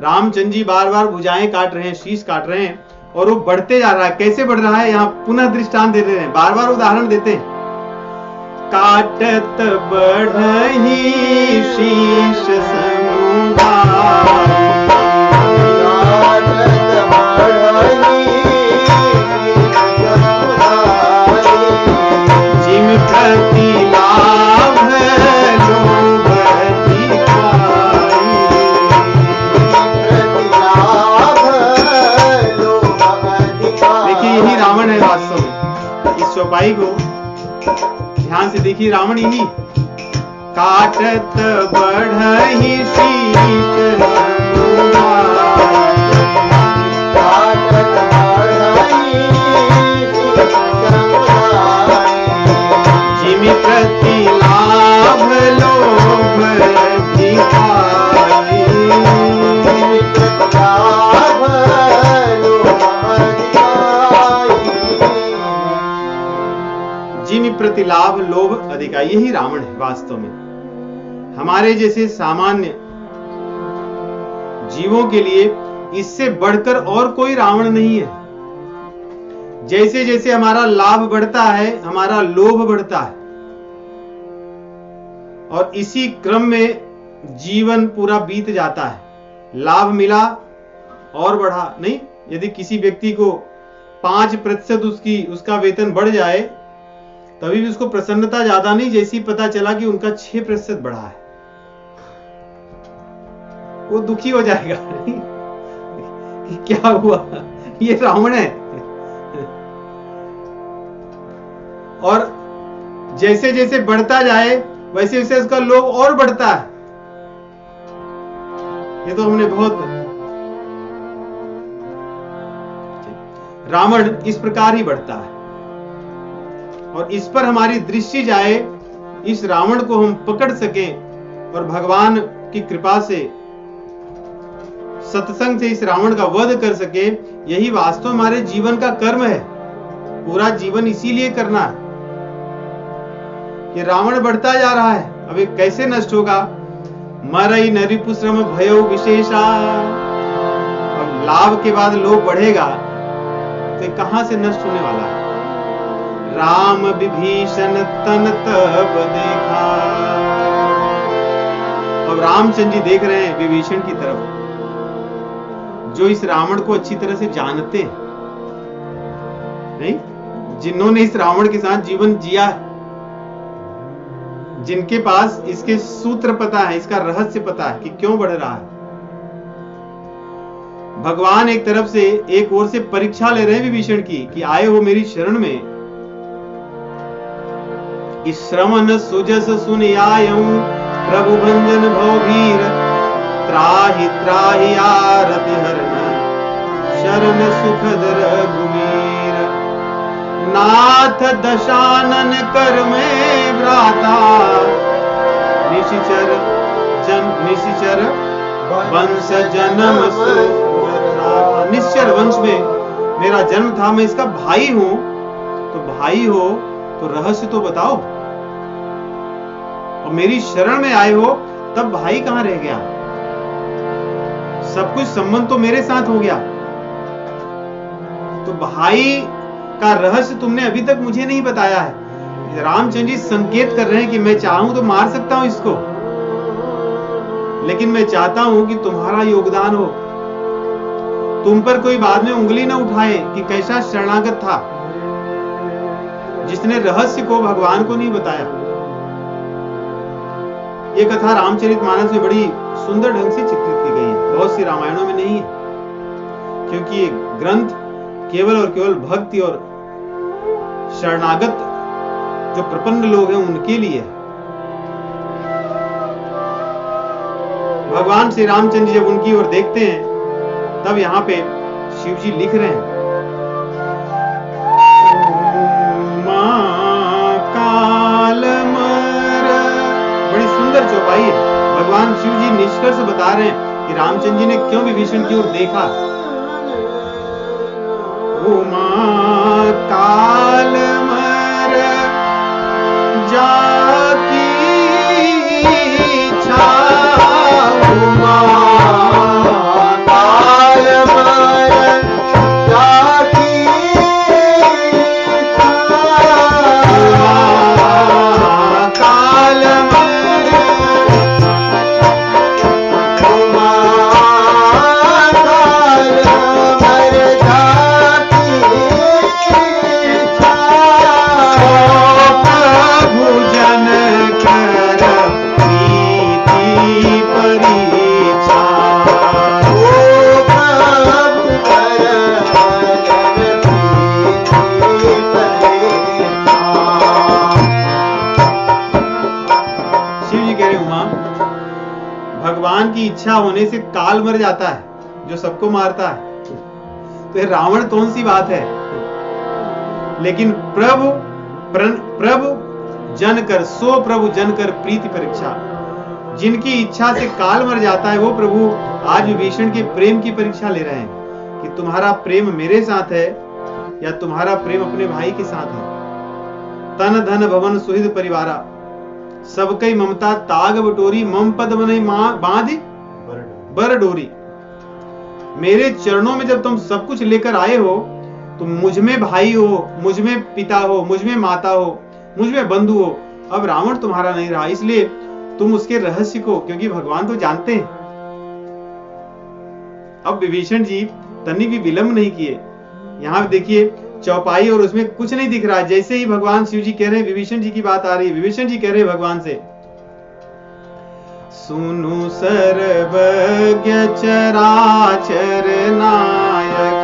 रामचंद्र जी बार बार भुजाएं काट रहे हैं, शीश काट रहे हैं, और वो बढ़ते जा रहा है। कैसे बढ़ रहा है, यहाँ पुनः दृष्टांत दे रहे हैं, बार बार उदाहरण देते हैं। काटत बढ़ही शीश समुदाय, जिम प्रति लाभ लोभ दिखाई। देखिए यही रावण है वास्तव में। इस चौपाई को ध्यान से देखिए, रावण यही काटत बढ़ही शीश समुदाय, काटत बढ़ही शीश समुदाय, जिमि प्रति लाभ लोभ दिखाई। जिमि प्रति लाभ लोभ दिखाई, जिमि प्रति लाभ लोभ अधिकारी, यही रावण है वास्तव में। हमारे जैसे सामान्य जीवों के लिए इससे बढ़कर और कोई रावण नहीं है। जैसे जैसे हमारा लाभ बढ़ता है हमारा लोभ बढ़ता है, और इसी क्रम में जीवन पूरा बीत जाता है। लाभ मिला और बढ़ा नहीं, यदि किसी व्यक्ति को 5% उसका वेतन बढ़ जाए तभी भी उसको प्रसन्नता ज्यादा नहीं, जैसी पता चला कि उनका 6% बढ़ा है, वो दुखी हो जाएगा कि क्या हुआ, ये रावण है। और जैसे जैसे बढ़ता जाए वैसे वैसे उसका लोभ और बढ़ता है। ये तो हमने बहुत, रावण इस प्रकार ही बढ़ता है। और इस पर हमारी दृष्टि जाए, इस रावण को हम पकड़ सकें और भगवान की कृपा से सत्संग से इस रावण का वध कर सके, यही वास्तव हमारे जीवन का कर्म है। पूरा जीवन इसीलिए करना है। ये रावण बढ़ता जा रहा है, अब ये कैसे नष्ट होगा? मरई नरिपुश्रम भयो विशेषा। अब लाभ के बाद लोभ बढ़ेगा तो कहां से नष्ट होने वाला है? राम विभीषण तन तब देखा। अब रामचंद्र जी देख रहे हैं विभीषण की तरफ, जो इस रावण को अच्छी तरह से जानते हैं, नहीं, जिन्होंने इस रावण के साथ जीवन जिया है, जिनके पास इसके सूत्र पता है, इसका रहस्य पता है कि क्यों बढ़ रहा है। भगवान एक तरफ से, एक ओर से परीक्षा ले रहे हैं विभीषण की कि आए हो मेरी शरण में, श्रवण सुजस सुन आयऊ प्रभु भंजन भवभीर, त्राहि त्राहि आरति हरण शरण सुखद रघुवीर, नाथ दशानन कर में भ्राता, निशिचर वंश जन्म सुरता। निश्चर वंश में मेरा जन्म था, मैं इसका भाई हूं। तो भाई हो तो रहस्य तो बताओ, और मेरी शरण में आए हो तब भाई कहां रह गया? सब कुछ संबंध तो मेरे साथ हो गया, तो भाई का रहस्य तुमने अभी तक मुझे नहीं बताया है। रामचंद्र जी संकेत कर रहे हैं कि मैं चाहूं तो मार सकता हूं इसको, लेकिन मैं चाहता हूं कि तुम्हारा योगदान हो, तुम पर कोई बाद में उंगली न उठाए कि कैसा शरणागत था जिसने रहस्य को भगवान को नहीं बताया। ये कथा रामचरितमानस में बड़ी सुंदर ढंग से चित्रित की गई है, बहुत सी रामायणों में नहीं है, क्योंकि ये ग्रंथ केवल और केवल भक्ति और शरणागत जो प्रपन्न लोग हैं उनके लिए है। भगवान श्री रामचंद्र जब उनकी ओर देखते हैं तब यहाँ पे शिव जी लिख रहे हैं, बड़ी सुंदर चौपाई है। भगवान शिव जी निष्कर्ष बता रहे हैं कि रामचंद्र जी ने क्यों विभीषण की ओर देखा। उमा काल मर जाकी इच्छा, उमा काल मर जाकी इच्छा, उमा काल मर, उमा काल मर जाकी इच्छा, प्रभु जन कर प्रीति परीक्षा, ओ प्रभु कर जन प्रीति परीक्षा। शिव जी कह रहे उमा, भगवान की इच्छा होने से काल मर जाता है जो सबको मारता है, तो ये रावण कौन सी बात है। लेकिन प्रभु जन कर, सो प्रभु जन कर प्रीति परीक्षा, जिनकी इच्छा से काल मर जाता है वो प्रभु आज विभीषण के प्रेम की परीक्षा ले रहे हैं कि तुम्हारा प्रेम मेरे साथ है या तुम्हारा प्रेम अपने भाई के साथ है। तन धन भवन सुहृद परिवारा, सबकई ममता ताग बटोरी, मम पद बने बांधी बर डोरी। मेरे चरणों में जब तुम सब कुछ लेकर आए हो, तुम मुझ में भाई हो, मुझ में पिता हो, मुझ में माता हो, मुझ में बंधु हो। अब रावण तुम्हारा नहीं रहा, इसलिए तुम उसके रहस्य को, क्योंकि भगवान तो जानते हैं। अब विभीषण जी तनी भी विलंब नहीं किए। यहां देखिए चौपाई और उसमें कुछ नहीं दिख रहा है। जैसे ही भगवान शिव जी कह रहे हैं, विभीषण जी की बात आ रही है, विभीषण जी कह रहे हैं भगवान से, सुनु सर्वज्ञ चराचर नायक,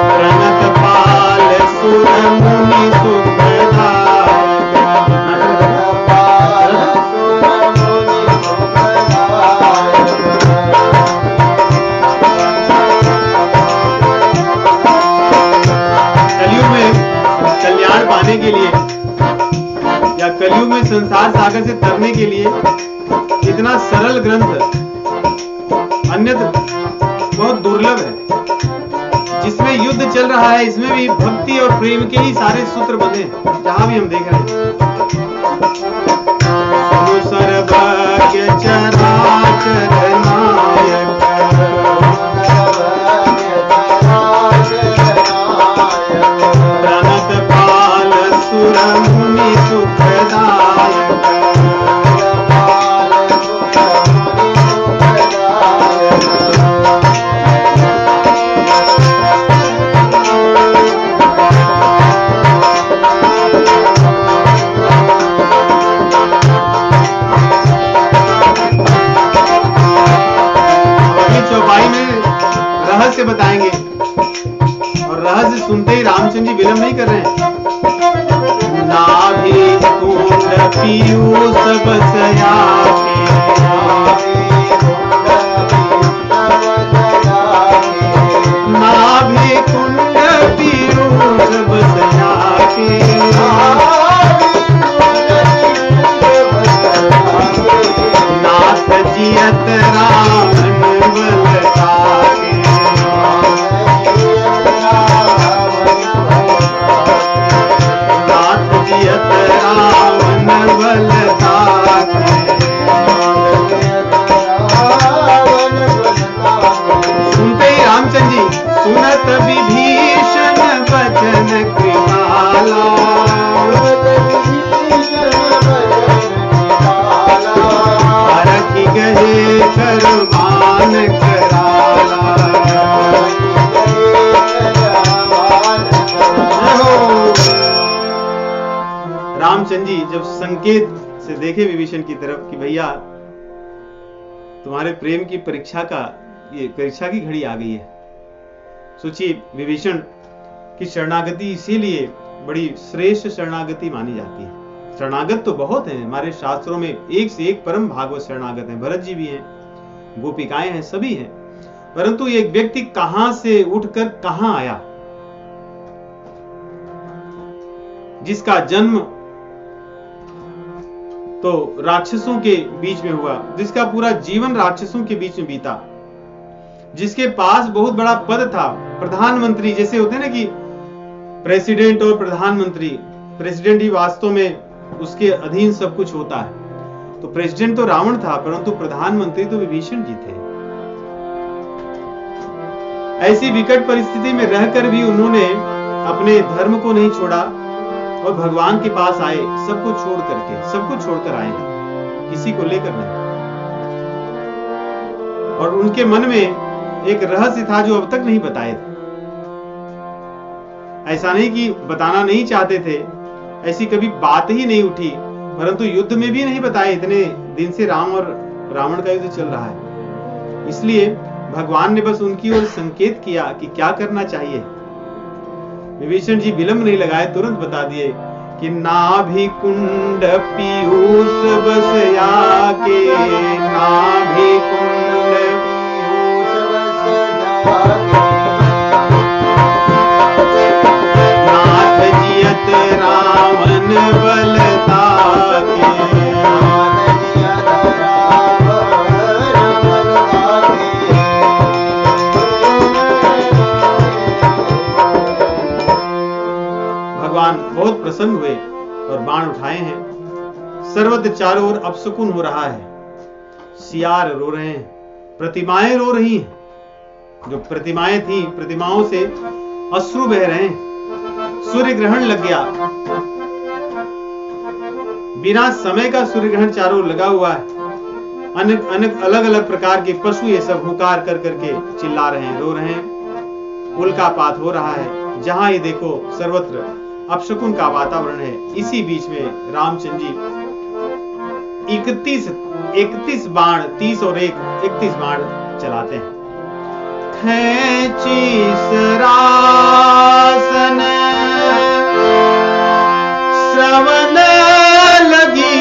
प्रणत पाल सुर मुनि के लिए या कलयुग में संसार सागर से तरने के लिए इतना सरल ग्रंथ अन्यथा बहुत दुर्लभ है। जिसमें युद्ध चल रहा है, इसमें भी भक्ति और प्रेम के ही सारे सूत्र बंधे हैं, जहां भी हम देख रहे हैं। सर्वज्ञ चराचर नायक, मुनि सुखदायक, अगली चौपाई में रहस्य बताएंगे और रहस्य सुनते ही रामचंद्र जी विलंब नहीं कर रहे हैं। नाभि कुंड पीयूष बसया के, नाभि कुंड पीयूष बसया के, नाथ जियत रामन बलता के, रावण बलता के, सुनते ही रामचंद्र जी, सुनत विभीषण बचन कृपाला, हरखि गहे करवान कराला। रामचंद्र जी जब संकेत से देखे विभीषण की तरफ कि भैया तुम्हारे प्रेम की परीक्षा की घड़ी आ गई है। सोचिए, विभीषण की शरणागति इसीलिए बड़ी श्रेष्ठ शरणागति मानी जाती है। शरणागत तो बहुत हैं हमारे शास्त्रों में, एक से एक परम भागवत शरणागत हैं। भरत जी भी हैं, गोपिकाएं हैं, सभी हैं। परंतु एक व्यक्ति कहां से उठकर कहां आया, जिसका जन्म तो राक्षसों के बीच में हुआ, जिसका पूरा जीवन राक्षसों के बीच में बीता, जिसके पास बहुत बड़ा पद था, प्रधानमंत्री जैसे होते हैं ना कि प्रेसिडेंट और प्रधानमंत्री, प्रेसिडेंट ही वास्तव में उसके अधीन सब कुछ होता है। तो प्रेसिडेंट तो रावण था, परंतु प्रधानमंत्री तो विभीषण जी थे। ऐसी विकट परिस्थिति में रहकर भी उन्होंने अपने धर्म को नहीं छोड़ा और भगवान के पास आए, सब कुछ छोड़ करके, सब कुछ छोड़कर आए, किसी को लेकर नहीं। और उनके मन में एक रहस्य था जो अब तक नहीं बताए थे। ऐसा नहीं कि बताना नहीं चाहते थे, ऐसी कभी बात ही नहीं उठी, परंतु युद्ध में भी नहीं बताए। इतने दिन से राम और रावण का युद्ध चल रहा है, इसलिए भगवान ने बस उनकी ओर संकेत किया कि क्या करना चाहिए। विभीषण जी विलंब नहीं लगाए, तुरंत बता दिए कि नाभि कुंड पीयूष बसया के, नाभि कुंड पीयूष बसया के, नाथ जियत रावण बलता के, बहुत प्रसन्न हुए और बाण उठाए हैं। सर्वत्र चारों ओर अपशकुन हो रहा है। सियार रो रहे हैं, प्रतिमाएं रो रही हैं। जो प्रतिमाएं थी, प्रतिमाओं से अश्रु बह रहे हैं। सूर्य ग्रहण लग गया, बिना समय का सूर्य ग्रहण चारों ओर लगा हुआ है। अनेक अलग अलग प्रकार के पशु ये सब हुंकार कर करके चिल्ला रहे हैं, रो रहे हैं। उल्कापात हो रहा है, जहां ये देखो सर्वत्र अपशकुन का वातावरण है। इसी बीच में रामचंद्र जी 31 बाण, 30 और 31 बाण चलाते हैं। खैची सरासन श्रवण लगी,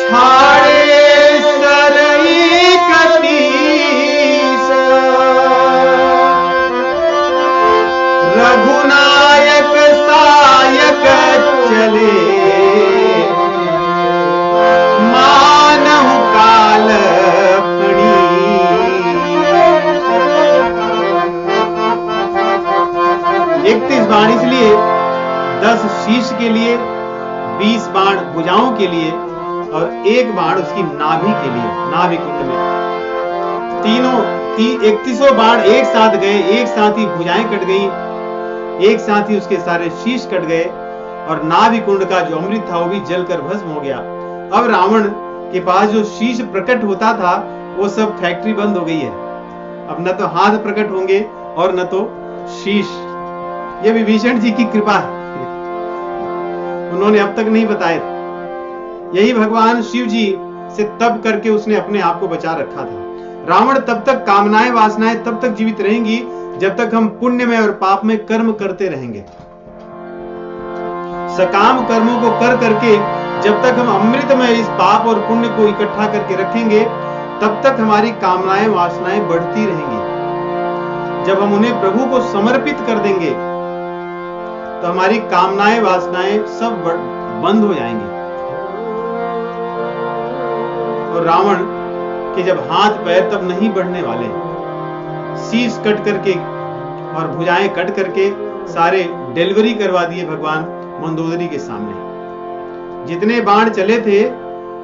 छाड़े सरई कतीस, रघुनायक सायक चले, मानहु काल पड़ी। 31 बाण इसलिए, 10 शीश के लिए, 20 बाण भुजाओं के लिए और 1 बाण उसकी नाभि के लिए, नाभि कुंड में। तीनों 31 बाण एक साथ गए, एक साथ ही भुजाएं कट गई, एक साथ ही उसके सारे शीश कट गए और नाभि कुंड का जो अमृत था वो भी जलकर भस्म हो गया। अब रावण के पास जो शीश प्रकट होता था वो सब फैक्ट्री बंद हो गई है। अब न तो हाथ प्रकट होंगे और न तो शीश। ये विभीषण जी की कृपा है, उन्होंने अब तक नहीं बताया। यही भगवान शिव जी से तप करके उसने अपने आप को बचा रखा था। रावण तब तक कामनाएं वासनाएं तब तक जीवित रहेंगी जब तक हम पुण्य में और पाप में कर्म करते रहेंगे। सकाम कर्मों को कर करके जब तक हम अमृत में इस पाप और पुण्य को इकट्ठा करके रखेंगे तब तक हमारी कामनाएं वासनाएं बढ़ती रहेंगी। जब हम उन्हें प्रभु को समर्पित कर देंगे तो हमारी कामनाएं वासनाएं सब बंद हो जाएंगी। और रावण के जब हाथ पैर तब नहीं बढ़ने वाले, शीश कट करके और भुजाएं कट करके सारे डिलीवरी करवा दिए भगवान मंदोदरी के सामने। जितने बाण चले थे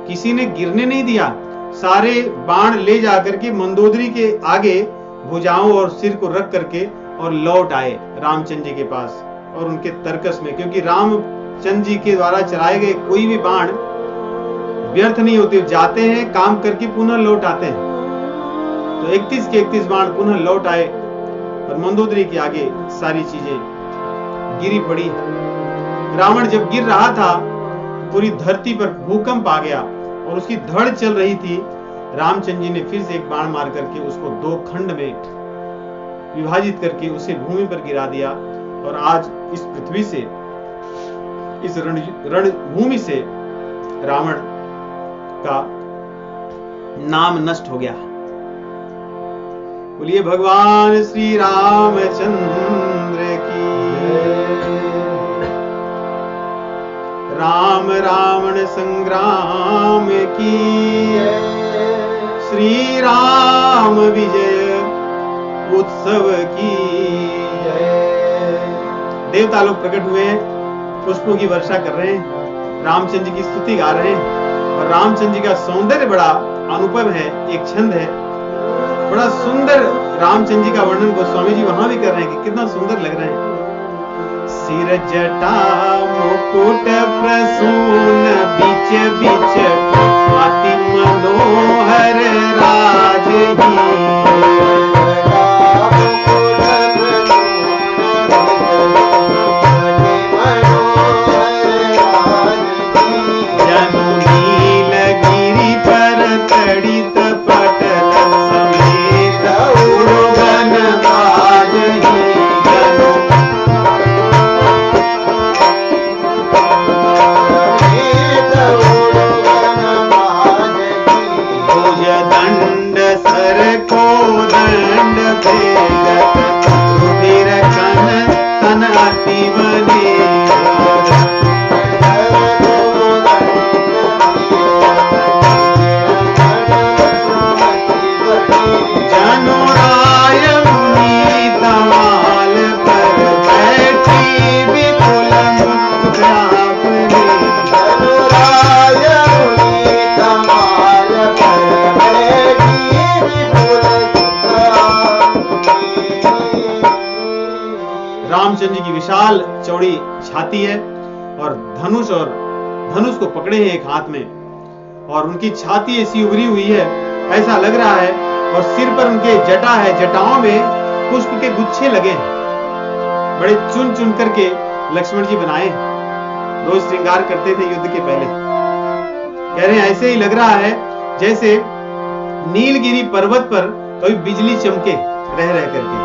किसी ने गिरने नहीं दिया, सारे बाण ले जाकर के मंदोदरी के आगे भुजाओं और सिर को रख करके और लौट आए रामचंद्र जी के पास और उनके तर्कस में, क्योंकि रामचंद्र जी के द्वारा चलाए गए कोई भी बाण व्यर्थ नहीं होते, जाते हैं काम करके पुनः लौट आते हैं। तो 31 के 31 बाण पुनः लौट आए और मंदोदरी के आगे सारी चीजें गिरी पड़ी। रावण जब गिर रहा था पूरी धरती पर भूकंप आ गया और उसकी धड़ चल रही थी। रामचंद्र जी ने फिर से एक बाण मार करके उसको 2 खंड में विभाजित करके उसे भूमि पर गिरा दिया और आज इस पृथ्वी से, इस रणभूमि से रावण का नाम नष्ट हो गया। बोलिए भगवान श्री रामचंद्र की। राम रावण संग्राम की, श्री राम विजय उत्सव की। देवता लोग प्रकट हुए हैं, पुष्पों की वर्षा कर रहे हैं, रामचंद्र जी की स्तुति गा रहे हैं और रामचंद्र जी का सौंदर्य बड़ा अनुपम है, एक छंद है, बड़ा सुंदर। रामचंद्र जी का वर्णन गोस्वामी जी वहां भी कर रहे हैं कि कितना सुंदर लग रहे हैं। सिर जटा मुकुट प्रसून बीच बीच अति मनोहर राजगी। रामचंद्र जी की विशाल चौड़ी छाती है और धनुष और धनुष को पकड़े हैं एक हाथ में, और उनकी छाती ऐसी उभरी हुई है, ऐसा लग रहा है, और सिर पर उनके जटा है, जटाओं में पुष्प के गुच्छे लगे हैं, बड़े चुन चुन करके लक्ष्मण जी बनाए, रोज श्रृंगार करते थे युद्ध के पहले। कह रहे हैं ऐसे ही लग रहा है जैसे नीलगिरी पर्वत पर कभी बिजली चमके रह रह करके,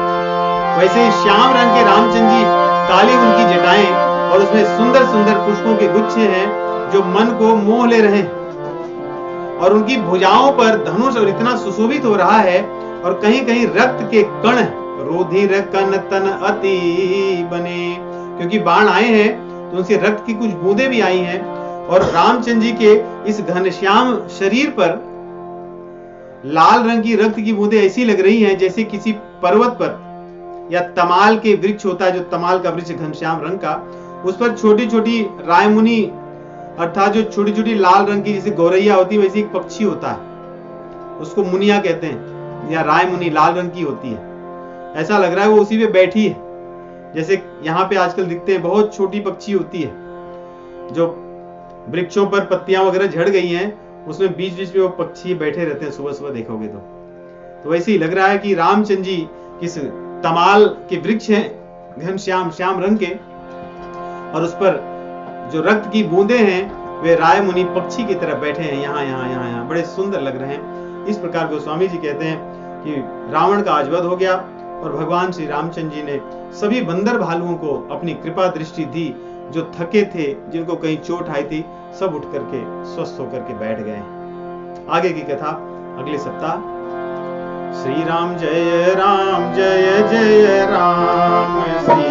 वैसे ही श्याम रंग के रामचंद्र जी, काली उनकी जटाएं, और उसमें सुंदर सुंदर पुष्पों के गुच्छे हैं जो मन को मोह ले रहे हैं, और उनकी भुजाओं पर धनुष और इतना सुशोभित हो रहा है, और कहीं कहीं रक्त के कण, रुधिर कण तन अति बने, क्योंकि बाण आए हैं तो उनसे रक्त की कुछ बूंदें भी आई हैं, और रामचंद्र जी के इस घनश्याम शरीर पर लाल रंग की रक्त की बूंदें ऐसी लग रही हैं जैसे किसी पर्वत पर, या तमाल के वृक्ष होता है जो तमाल का वृक्ष घनश्याम रंग का, उस पर छोटी छोटी रायमुनी, अर्थात जो छोटी छोटी लाल रंग की जैसे गौरैया होती है, वैसे एक पक्षी होता है, उसको मुनिया कहते हैं, या रायमुनी लाल रंग की होती है। ऐसा लग रहा है वो उसी पे बैठी है, जैसे यहाँ पे आजकल दिखते हैं बहुत छोटी पक्षी होती है, जो वृक्षों पर पत्तियां वगैरह झड़ गई हैं, उसमें बीच बीच में वो पक्षी बैठे रहते हैं, सुबह सुबह देखोगे तो वैसे ही लग रहा है कि रामचंद्र जी किस तमाल के वृक्ष हैं घनश्याम श्याम रंग के, और उस पर जो रक्त की बूंदें हैं वे राय मुनि पक्षी की तरह बैठे हैं, यहाँ यहाँ यहाँ यहाँ, बड़े सुंदर लग रहे हैं। इस प्रकार गोस्वामी जी कहते हैं कि रावण का आज वध हो गया, और भगवान श्री रामचंद्र जी ने सभी बंदर भालुओं को अपनी कृपा दृष्टि दी, जो थके थे, जिनको कहीं चोट आई थी, सब उठ करके स्वस्थ होकर के बैठ गए। आगे की कथा अगले सप्ताह। श्री राम जय जय राम, श्री